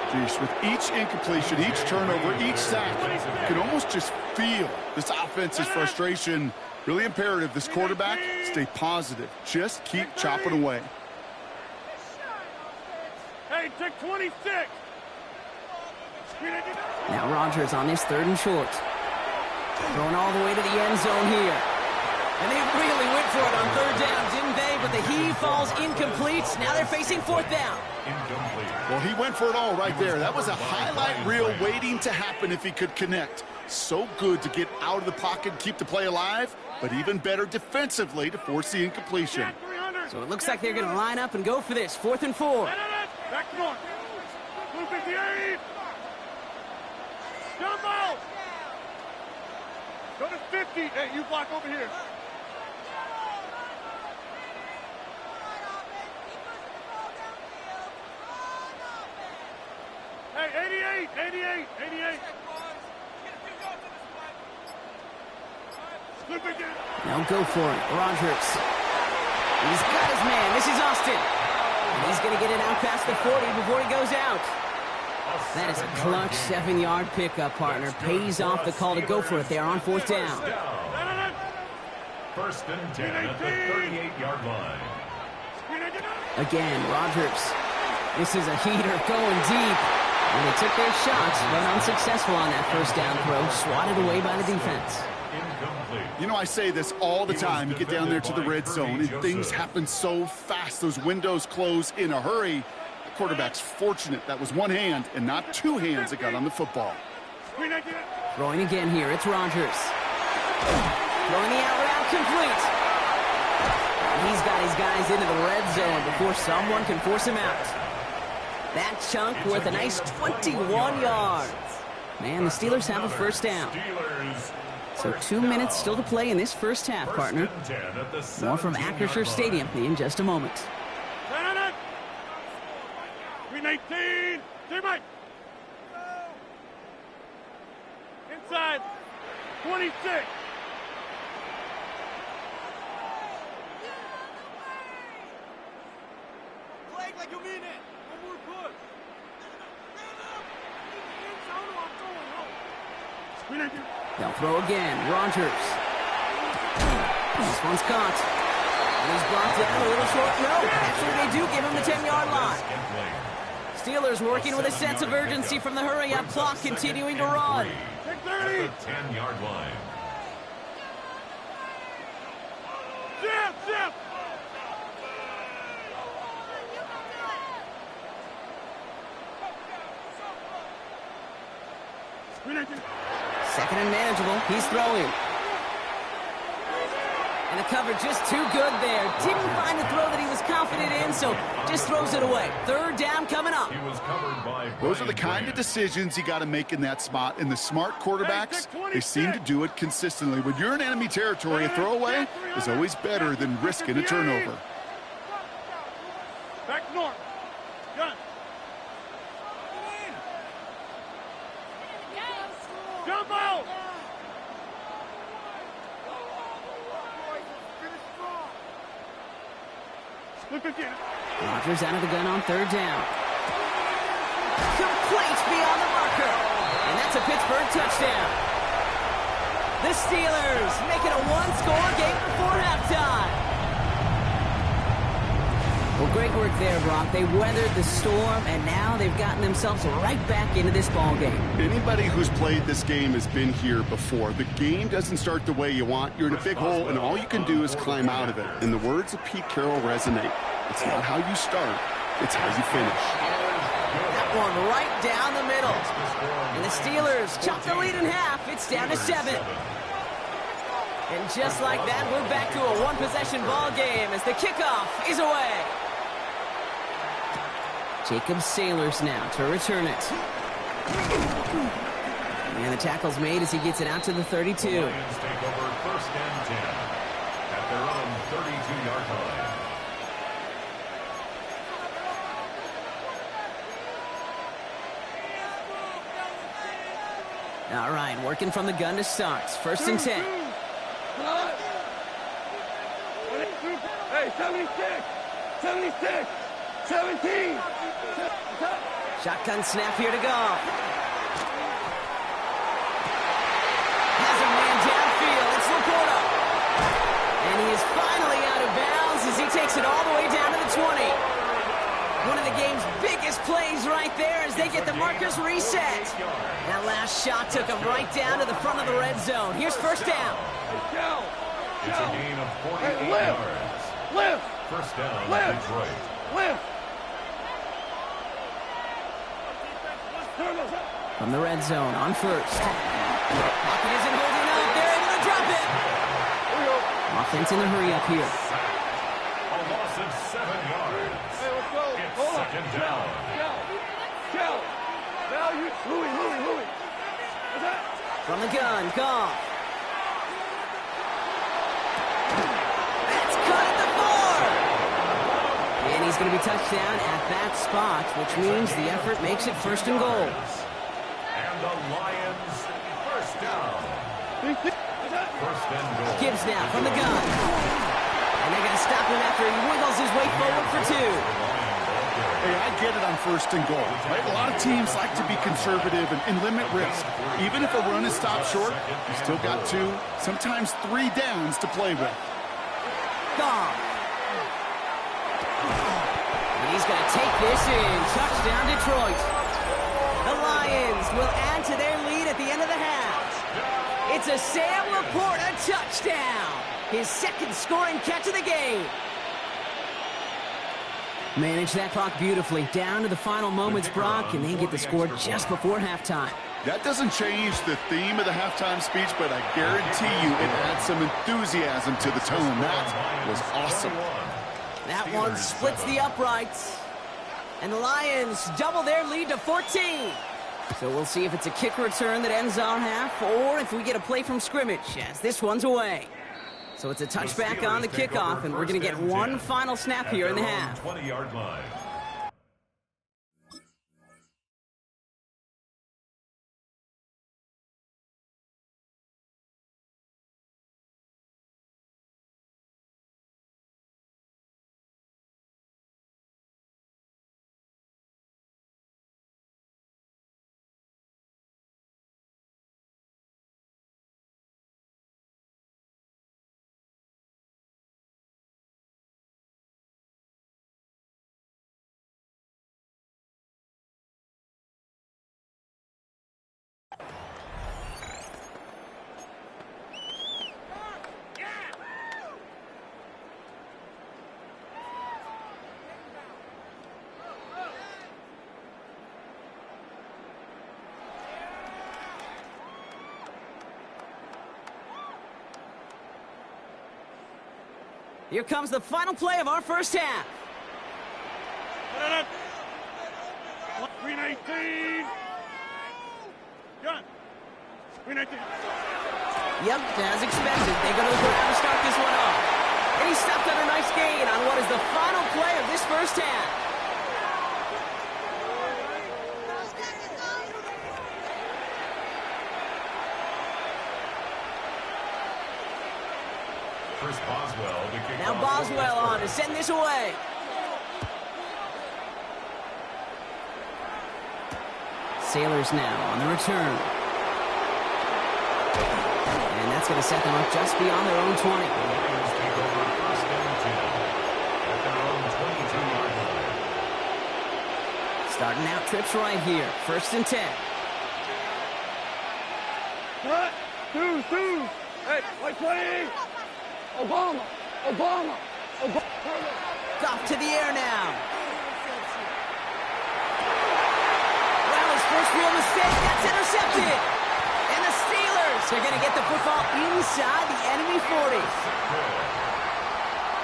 Jeez, with each incompletion, each turnover, each sack, you can almost just feel this offense's frustration. Really imperative, this quarterback, stay positive. Just keep chopping away. Hey, take 26. Now Rodgers on his third and short. Throwing all the way to the end zone here. And they really went for it on third down, didn't they? But the heave falls incomplete. Now they're facing fourth down. Well, he went for it all right there. That was a highlight reel waiting to happen if he could connect. So good to get out of the pocket and keep the play alive, but even better defensively to force the incompletion. So it looks like they're going to line up and go for this. 4th and 4. Back north. 258. Jump out. Go to 50. Hey, you block over here. Hey, 88. Now go for it. Rodgers. He's got his man. This is Austin. And he's going to get it out past the 40 before he goes out. That is a clutch 7-yard pickup, partner. Pays off the call to go for it there on fourth down. First and 10 at the 38-yard line. Again, Rodgers. This is a heater going deep. And they took their shots, but unsuccessful on that first down throw. Swatted away by the defense. You know, I say this all the time. You get down there to the red zone, and things happen so fast. Those windows close in a hurry. The quarterback's fortunate that was one hand and not two hands that got on the football. Throwing again here. It's Rodgers. Throwing the out route complete. And he's got his guys into the red zone before someone can force him out. That chunk worth a nice 21 yards. Man, the Steelers have a first down. So 2 minutes still to play in this first half, partner. More from Acrisure Stadium in just a moment. 319. Teammate. Inside. 26. Play like you mean it. One more push. They'll throw again. Rodgers. This one's caught. And he's brought down a little short. No, actually they do give him the 10-yard line. Steelers working with a sense of urgency from the hurry-up clock, continuing to run. At the 10-yard line. Zip. Second and manageable. He's throwing. And the cover just too good there. Didn't find the throw that he was confident in, so just throws it away. Third down coming up. Those are the kind of decisions you got to make in that spot. And the smart quarterbacks, they seem to do it consistently. When you're in enemy territory, a throwaway is always better than risking a turnover. Back north. Gun. Jump out. Rodgers out of the gun on third down. Complete beyond the marker. And that's a Pittsburgh touchdown. The Steelers make it a one-score game before halftime. Well, great work there, Brock. They weathered the storm, and now they've gotten themselves right back into this ball game. Anybody who's played this game has been here before. The game doesn't start the way you want. You're in a big hole, and all you can do is climb out of it. And the words of Pete Carroll resonate. It's not how you start, it's how you finish. That one right down the middle. And the Steelers chop the lead in half. It's down to 7. And just like that, we're back to a one-possession ball game as the kickoff is away. Jacob Sailors now to return it. And the tackle's made as he gets it out to the 32. The Lions take over first and 10 at their own 32-yard line. All right, working from the gun to start. First and 10. Hey, 76! 76! 17! Shotgun snap here to go. Has a man downfield. It's Laporta. And he is finally out of bounds as he takes it all the way down to the 20. One of the game's biggest plays right there as they get the markers reset. That last shot took him right down to the front of the red zone. Here's first down. It's a gain of 48 yards. Lift! First down, Detroit. Lift! From the red zone on first. Pocket isn't holding up. They're able to drop it. Offense in the hurry up here. A loss of 7 yards. Hey, let's go. It's Hold on. second down. Shell. Now you. Louie. What's that? From the gun, Goff. That's cut at the 4. And he's going to be touched down at that spot, which means the effort makes it first and goal. And the Lions first down. First and goal. Gibbs now from the gun. And they're going to stop him after he wiggles his way forward for 2. Hey, I get it on first and goal, right? A lot of teams like to be conservative and limit risk. Even if a run is stopped short, you still got 2, sometimes 3 downs to play with. Goff. And he's going to take this in. Touchdown, Detroit. The Lions will add to their lead at the end of the half. It's a Sam Laporta touchdown. His second scoring catch of the game. Manage that clock beautifully. Down to the final moments, Brock, and they get the score just before halftime. That doesn't change the theme of the halftime speech, but I guarantee you it adds some enthusiasm to the tone. That was awesome. That one splits the uprights. And the Lions double their lead to 14. So we'll see if it's a kick return that ends our half, or if we get a play from scrimmage, as this one's away. So it's a touchback on the kickoff, and we're going to get one final snap here in the half. 20-yard line. Here comes the final play of our first half. 319. Gun. 319. Yep, as expected, they go to the ground to start this one off. And he stopped on a nice gain on what is the final play of this first half. Chris Boswell to kick Now off Boswell on to send this away. Sailors now on the return. And that's going to set them up just beyond their own 20. Take over first and 10 at their own 22-yard line. Starting out trips right here. First and 10. Cut. Two. Hey, white play. Obama. Off to the air now. Well, his first real mistake. That's intercepted. And the Steelers are going to get the football inside the enemy 40.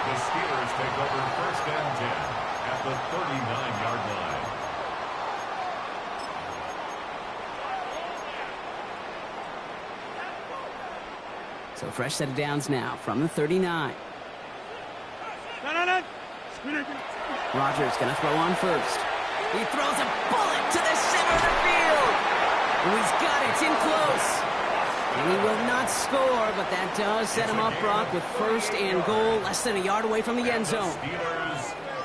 The Steelers take over first and 10 at the 39-yard line. So fresh set of downs now from the 39. Rodgers going to throw on first. He throws a bullet to the center of the field. He's got it. It's in close. And he will not score, but that does set him up, Brock, with first and goal, less than a yard away from the end zone.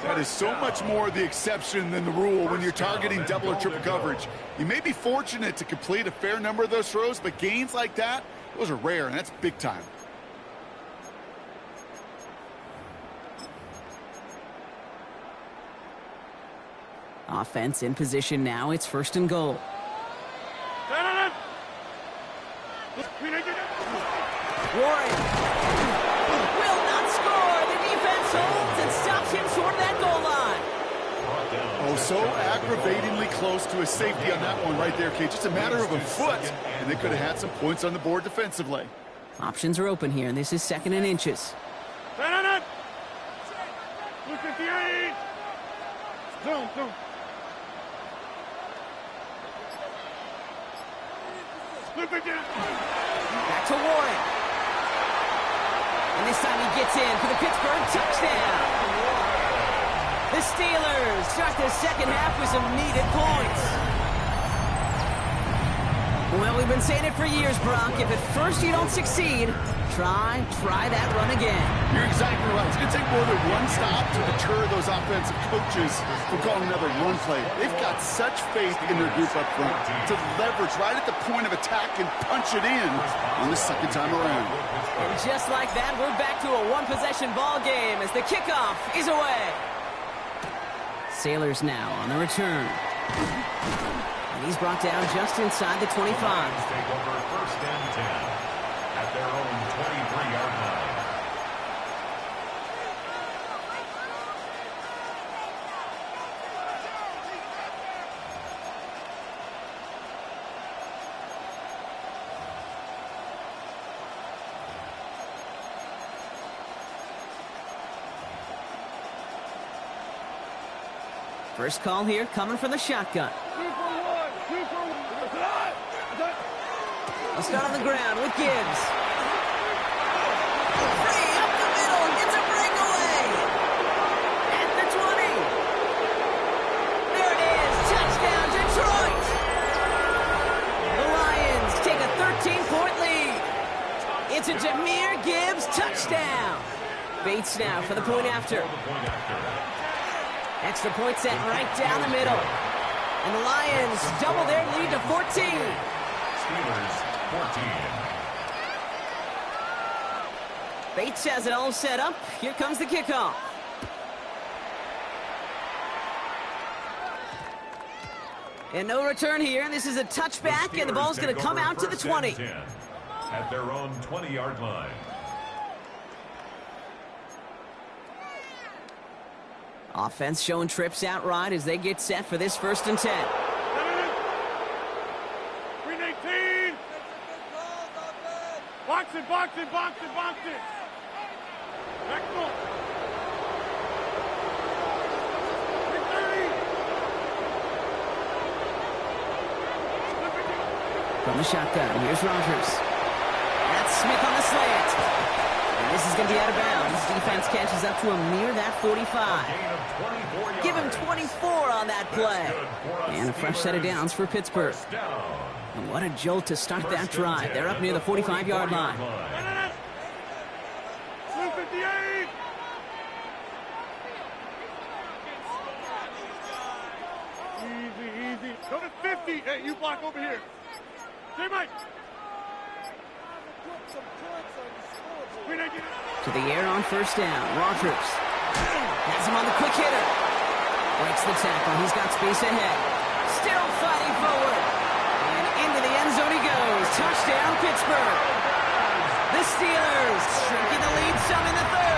That is so much more the exception than the rule when you're targeting double or triple coverage. You may be fortunate to complete a fair number of those throws, but gains like that, those are rare, and that's big time. Offense in position now. It's first and goal. Warren will not score. The defense holds and stops him short of that goal line. Oh, so aggravatingly close to a safety on that one right there, Kate. Just a matter of a foot, and they could have had some points on the board defensively. Options are open here, and this is second and inches. Zone. Back to Warren. And this time he gets in for the Pittsburgh touchdown. The Steelers start the second half with some needed points. Well, we've been saying it for years, Brock. If at first you don't succeed, try that run again. You're exactly right. It's going to take more than one stop to deter those offensive coaches from calling another run play. They've got such faith in their group up front to leverage right at the point of attack and punch it in on the second time around. And just like that, we're back to a one-possession ball game as the kickoff is away. Sailors now on the return. And he's brought down just inside the 25. Take over first and 10 at their own 23-yard line. First call here coming from the shotgun. He'll start on the ground with Gibbs. Free up the middle, gets a breakaway. At the 20. There it is, touchdown Detroit. The Lions take a 13-point lead. It's a Jahmyr Gibbs touchdown. Bates now for the point after. Extra point set right down the middle. And the Lions double their lead to 14. Steelers 14. Bates has it all set up. Here comes the kickoff. And no return here. This is a touchback, and the ball's going to come out to the 20. At their own 20-yard line. Offense showing trips out right as they get set for this first and 10. Green 18. Box it. Back goal. Green 30. From the shotgun, here's Rodgers. That's Smith on the slant. And this is going to be out of bounds. Defense catches up to him near that 45. Give him 24 on that play. And a fresh set of downs for Pittsburgh. And what a jolt to start that drive. They're up near the 45-yard line. 258. Easy. Easy. Go to 50. Hey, you block over here. Hey, Mike. To the air on first down. Rogers has him on the quick hitter. Breaks the tackle. He's got space ahead. Still fighting forward. And into the end zone he goes. Touchdown, Pittsburgh. The Steelers shrinking the lead some in the third.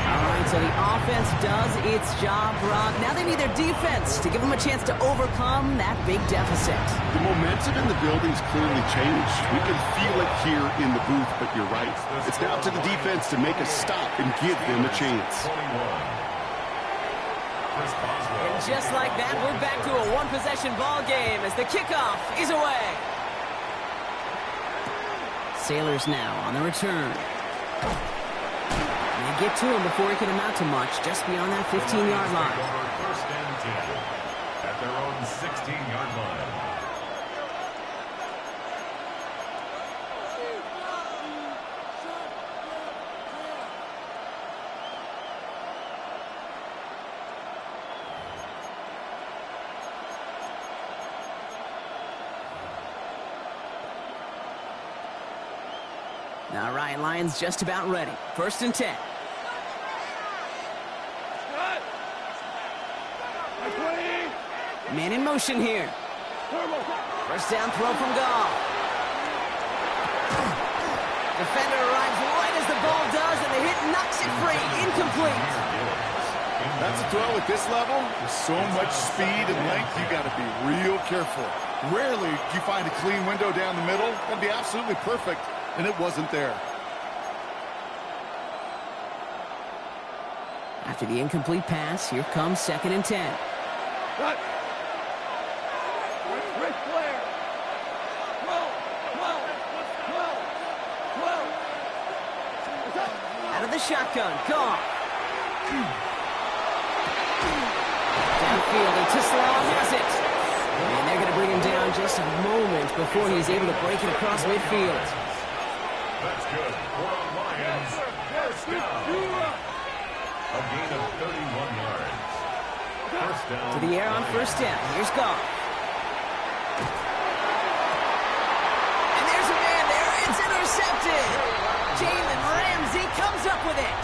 All right, so the offense does its job, Brock. Now they need their defense to give them a chance to overcome that big deficit. The momentum in the building's clearly changed. We can feel it here in the booth, but you're right. It's now to the defense to make a stop and give them a chance. And just like that, we're back to a one-possession ball game as the kickoff is away. Sailors now on the return. And they get to him before he can amount to much, just beyond that 15-yard line. First and 10 at their own 16-yard line. All right, Lions just about ready. First and 10. Man in motion here. First down throw from Goff. Defender arrives right as the ball does, and the hit knocks it free. Incomplete. That's a throw at this level. With so much speed and length, you got to be real careful. Rarely do you find a clean window down the middle. That'd be absolutely perfect, and it wasn't there. After the incomplete pass, here comes second and 10. Cut. Rick Flair. 12. Out of the shotgun, Goff. Downfield, and Tisserand has it. And they're going to bring him down just a moment before he's able to break it across midfield. That's good. For the Lions, first down. A gain of 31 yards. First down. To the air on first down. Here's Goff. And there's a man there. It's intercepted. Jalen Ramsey comes up with it.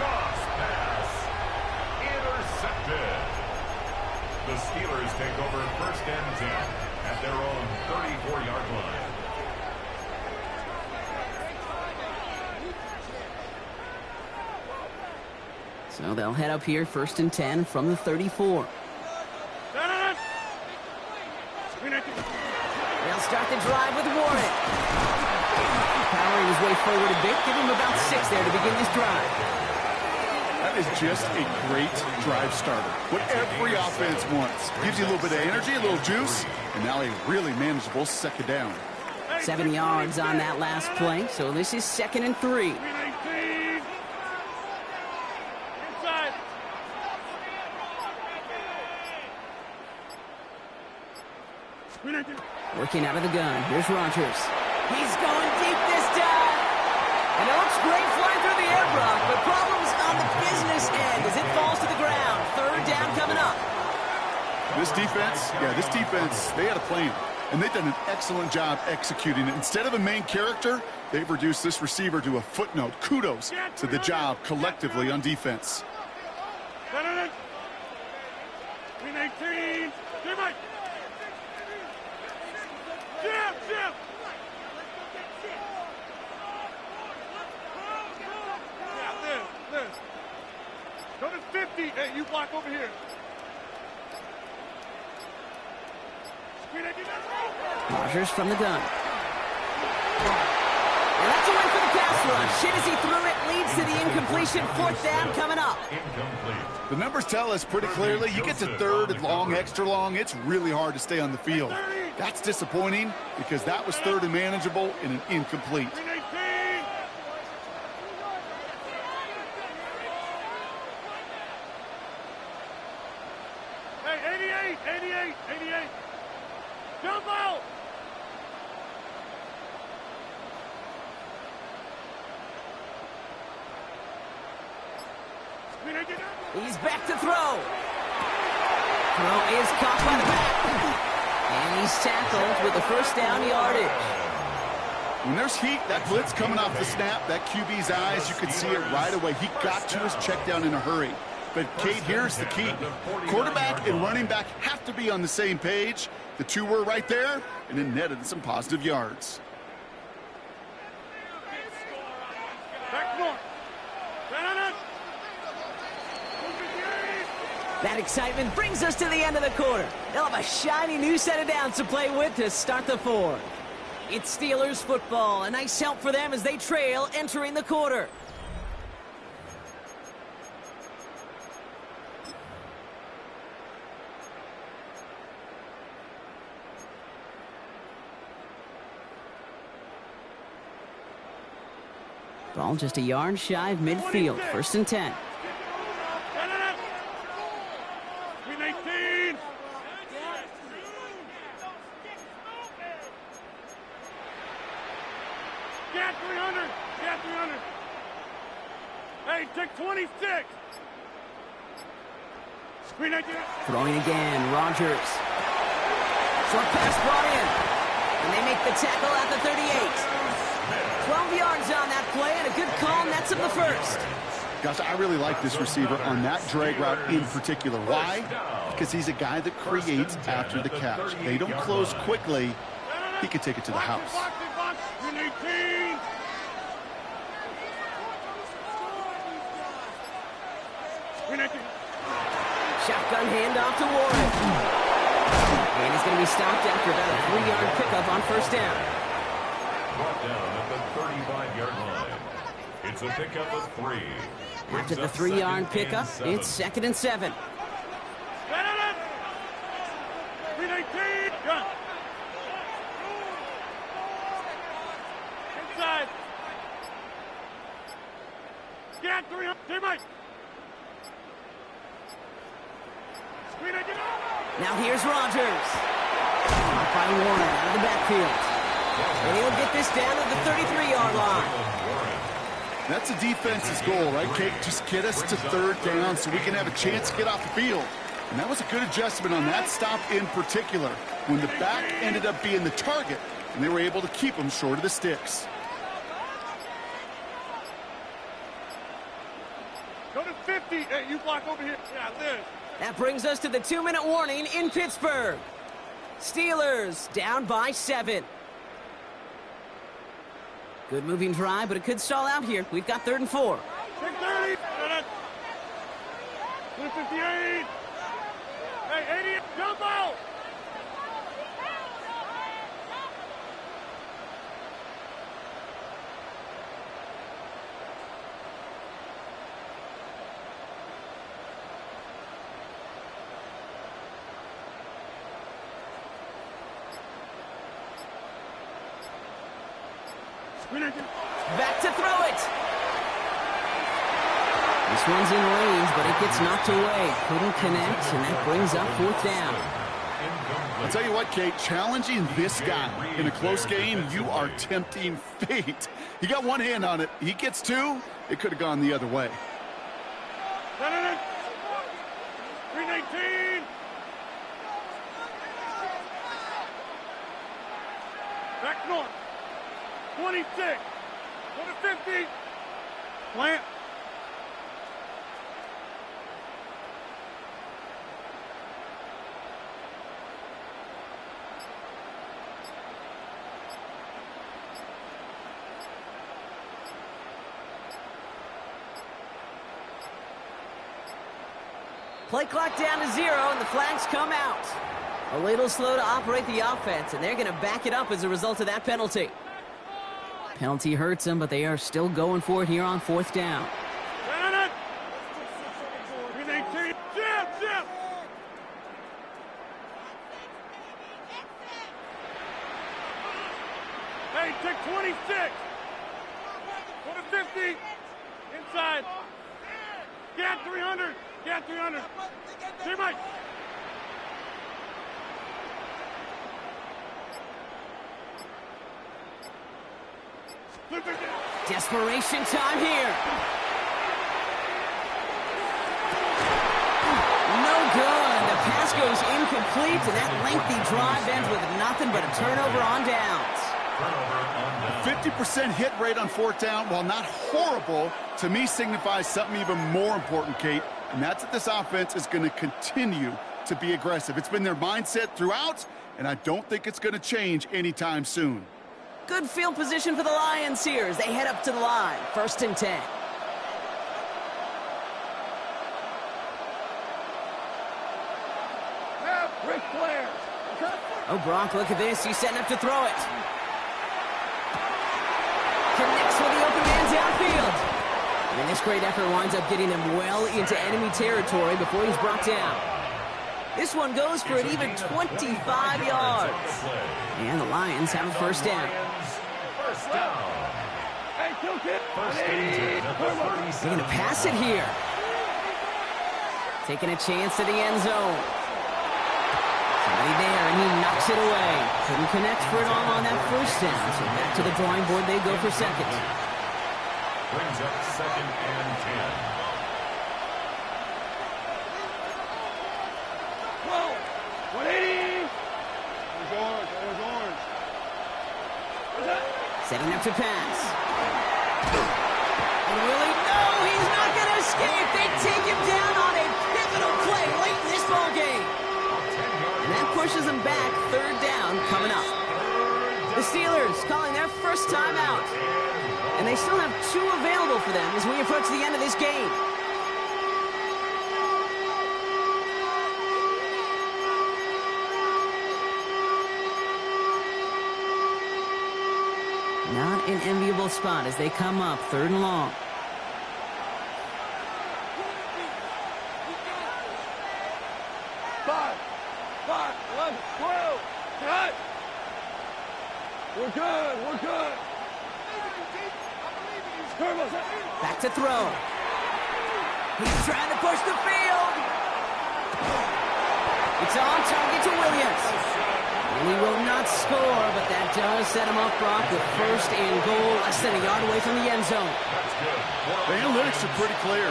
Goff's pass. Intercepted. The Steelers take over first and 10 at their own 34-yard line. So they'll head up here first and 10 from the 34. They'll start the drive with Warren. Powering his way forward a bit. Give him about 6 there to begin this drive. That is just a great drive starter. What every offense wants. Gives you a little bit of energy, a little juice, and now a really manageable second down. 7 yards on that last play, so this is second and 3. Working out of the gun. Here's Rogers. He's going deep this time. And it looks great flying through the air, Brock, but problems on the business end as it falls to the ground. Third down coming up. This defense, they had a plan, and they've done an excellent job executing it. Instead of a main character, they've reduced this receiver to a footnote. Kudos to the job collectively on defense. 18. Jim. This. Go to 50. Hey, you block over here. Rogers from the gun. And that's a win for the pass rush. Shit as he threw it leads to the incompletion. Fourth down coming up. Incomplete. The numbers tell us pretty clearly, you get to third and long, extra long, it's really hard to stay on the field. That's disappointing because that was third and manageable in an incomplete. Hey, 88. Jump out. He's back to throw. Throw is caught by the back. And he's tackled with the first down yardage. When there's heat, that blitz coming off the snap, that QB's eyes, you could see it right away. He got to his check down in a hurry. But, Kate, here's the key. Quarterback and running back have to be on the same page. The two were right there, and it netted some positive yards. That excitement brings us to the end of the quarter. They'll have a shiny new set of downs to play with to start the fourth. It's Steelers football. A nice help for them as they trail entering the quarter. Ball just a yard shy of midfield. 1st and 10. Get 300. Get 300. Hey, take 26. Screen again. Throwing again. Rogers. Short pass brought in. And they make the tackle at the 38. 12 yards on that play, and a good call nets him the first. Gosh, I really like this receiver on that drag route in particular. Why? Because he's a guy that creates after the catch. They don't close quickly. He could take it to the house. Shotgun handoff to Warren. And he's going to be stopped after about a 3-yard pickup on 1st down. Brought down at the 35-yard line. It's a pickup of 3. After the 3-yard pickup, it's 2nd and 7. Inside. Get 300. Teammate. Now here's Rogers. Caught by Warren out of the backfield. And he'll get this down at the 33-yard line. That's a defense's goal, right, Kate? Just get us to 3rd down so we can have a chance to get off the field. And that was a good adjustment on that stop in particular, when the back ended up being the target, and they were able to keep him short of the sticks. Go to 50. Hey, you block over here. Yeah, this. That brings us to the 2-minute warning in Pittsburgh. Steelers down by 7. Good moving drive, but it could stall out here. We've got 3rd and 4. 630. 258. Hey, 80. Jump out. Back to throw it. This one's in range, but it gets knocked away. Couldn't connect, and that brings up 4th down. I'll tell you what, Kate, challenging this guy in a close game, you are tempting fate. He got one hand on it. He gets 2. It could have gone the other way. 319. Back north. 26. Go to 50. Plant. Play clock down to 0, and the flags come out. A little slow to operate the offense, and they're going to back it up as a result of that penalty. Penalty hurts them, but they are still going for it here on 4th down. Hey, take 26. Go to 50. Inside. Get 300. Get 300. Teammate. Desperation time here. No good. The pass goes incomplete, and that lengthy drive ends with nothing but a turnover on downs. 50% hit rate on fourth down, while not horrible, to me signifies something even more important, Kate, and that's that this offense is going to continue to be aggressive. It's been their mindset throughout, and I don't think it's going to change anytime soon. Good field position for the Lions here as they head up to the line. 1st and 10. Oh, Brock, look at this. He's setting up to throw it. Connects with the open man downfield. And this great effort winds up getting him well into enemy territory before he's brought down. This one goes for an even 25 yards. And the Lions have a 1st down. They're going to pass it here. Taking a chance to the end zone. Somebody there, and he knocks it away. Couldn't connect for it all on that 1st down. So back to the drawing board they go for 2nd. Brings up 2nd and 10. Setting up to pass. And really, no, he's not going to escape. They take him down on a pivotal play late in this ball game. And that pushes them back. 3rd down coming up. The Steelers calling their 1st timeout. And they still have 2 available for them as we approach the end of this game. Not an enviable spot as they come up 3rd and long. Five, 11, 12. Cut. We're good. Back to throw. He's trying to push the field. It's on target to Williams. And he will not score, but that does set him up, Brock, with 1st and goal, less than a yard away from the end zone. The analytics are pretty clear.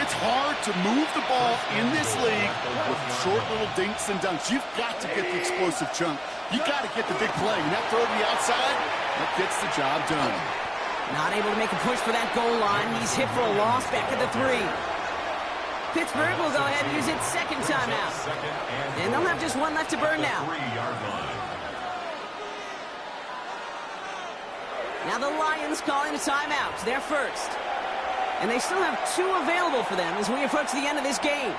It's hard to move the ball in this league with short little dinks and dunks. You've got to get the explosive chunk. You've got to get the big play. And that throw to the outside, that gets the job done. Not able to make a push for that goal line. He's hit for a loss back at the 3. Pittsburgh will go ahead and use its 2nd timeout. And they'll have just 1 left to burn now. Now the Lions calling a timeout. They're 1st. And they still have 2 available for them as we approach the end of this game.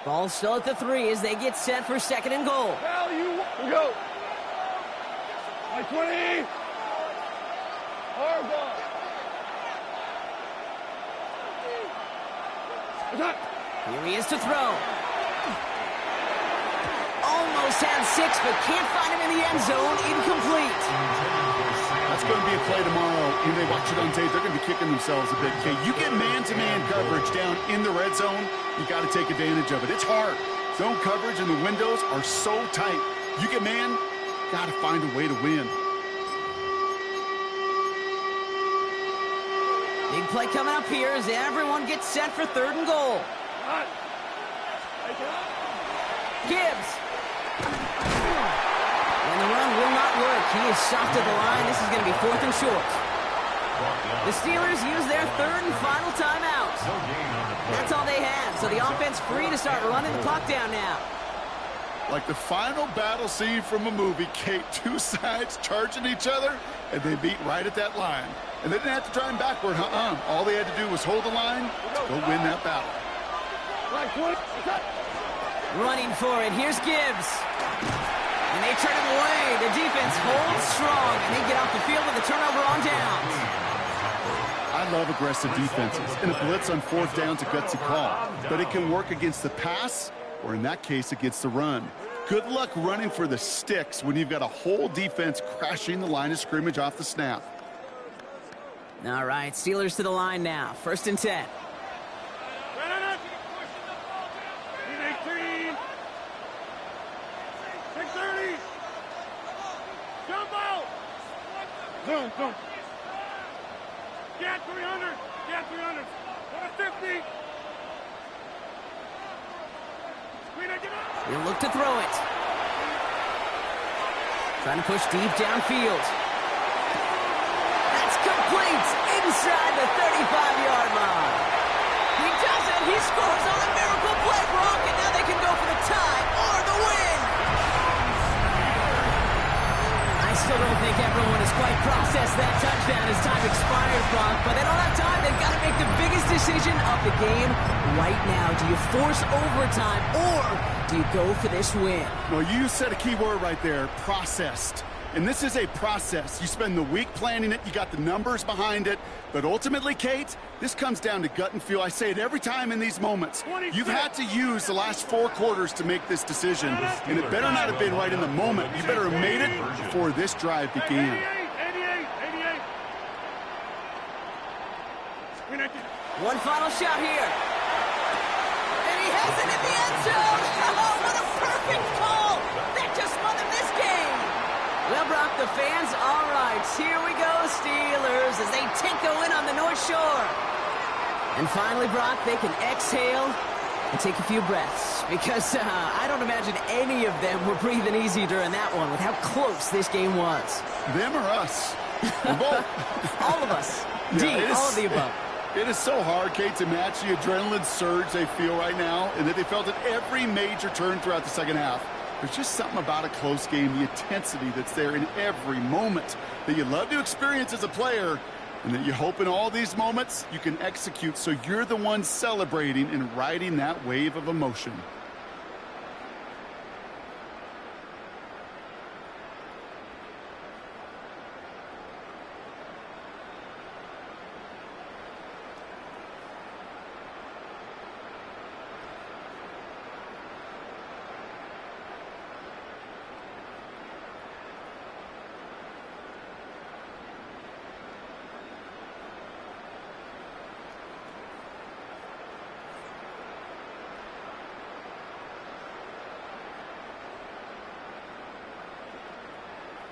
Ball still at the 3 as they get set for 2nd and goal. We go. 20. Here he is to throw. Almost had 6, but can't find him in the end zone. Incomplete. That's going to be a play tomorrow. When they watch it on tape, they're going to be kicking themselves a bit. Okay, you get man-to-man coverage down in the red zone, you got to take advantage of it. It's hard. Zone coverage and the windows are so tight. You get man, got to find a way to win. Big play coming up here as everyone gets set for 3rd and goal. Gibbs. And the run will not work. He is stopped at the line. This is going to be 4th and short. The Steelers use their 3rd and final timeout. That's all they have. So the offense free to start running the clock down now. Like the final battle scene from a movie, Kate, 2 sides charging each other, and they meet right at that line. And they didn't have to drive backward, All they had to do was hold the line to go win that battle. Running for it. Here's Gibbs. And they turn him away. The defense holds strong, and they get off the field with a turnover on downs. I love aggressive defenses. And a blitz on 4th down's a gutsy call. But it can work against the pass, or in that case, against the run. good luck running for the sticks when you've got a whole defense crashing the line of scrimmage off the snap. All right, Steelers to the line now. 1st and 10. 18. 630. Jump out. Zoom. Get 300. Get 300. 150. He'll look to throw it. Trying to push deep downfield. That's complete inside the 35-yard line. He does it. He scores on a miracle play, Brock, and now they can go for the tie or the win. I still don't think everyone has quite processed that touchdown as time expires, Brock, but they don't have time. They've got to make the biggest decision of the game right now. Do you force overtime or do you go for this win? No, you said a key word right there, processed. And this is a process. You spend the week planning it, you got the numbers behind it, but ultimately, Kate, this comes down to gut and feel. I say it every time in these moments. You've had to use the last 4 quarters to make this decision, and it better not have been right in the moment. You better have made it before this drive began. 88. One final shot here. And he has it in the end zone. Oh, what a perfect call. That just won them this game. Well, Brock, the fans, all right. Here we go, Steelers, as they take a win on the North Shore. And finally, Brock, they can exhale and take a few breaths, because I don't imagine any of them were breathing easy during that one with how close this game was. Them or us? Both. All of us. Indeed, all of the above. It is so hard, Kate, to match the adrenaline surge they feel right now, and that they felt at every major turn throughout the second half. There's just something about a close game, the intensity that's there in every moment that you love to experience as a player, and that you hope in all these moments you can execute so you're the one celebrating and riding that wave of emotion.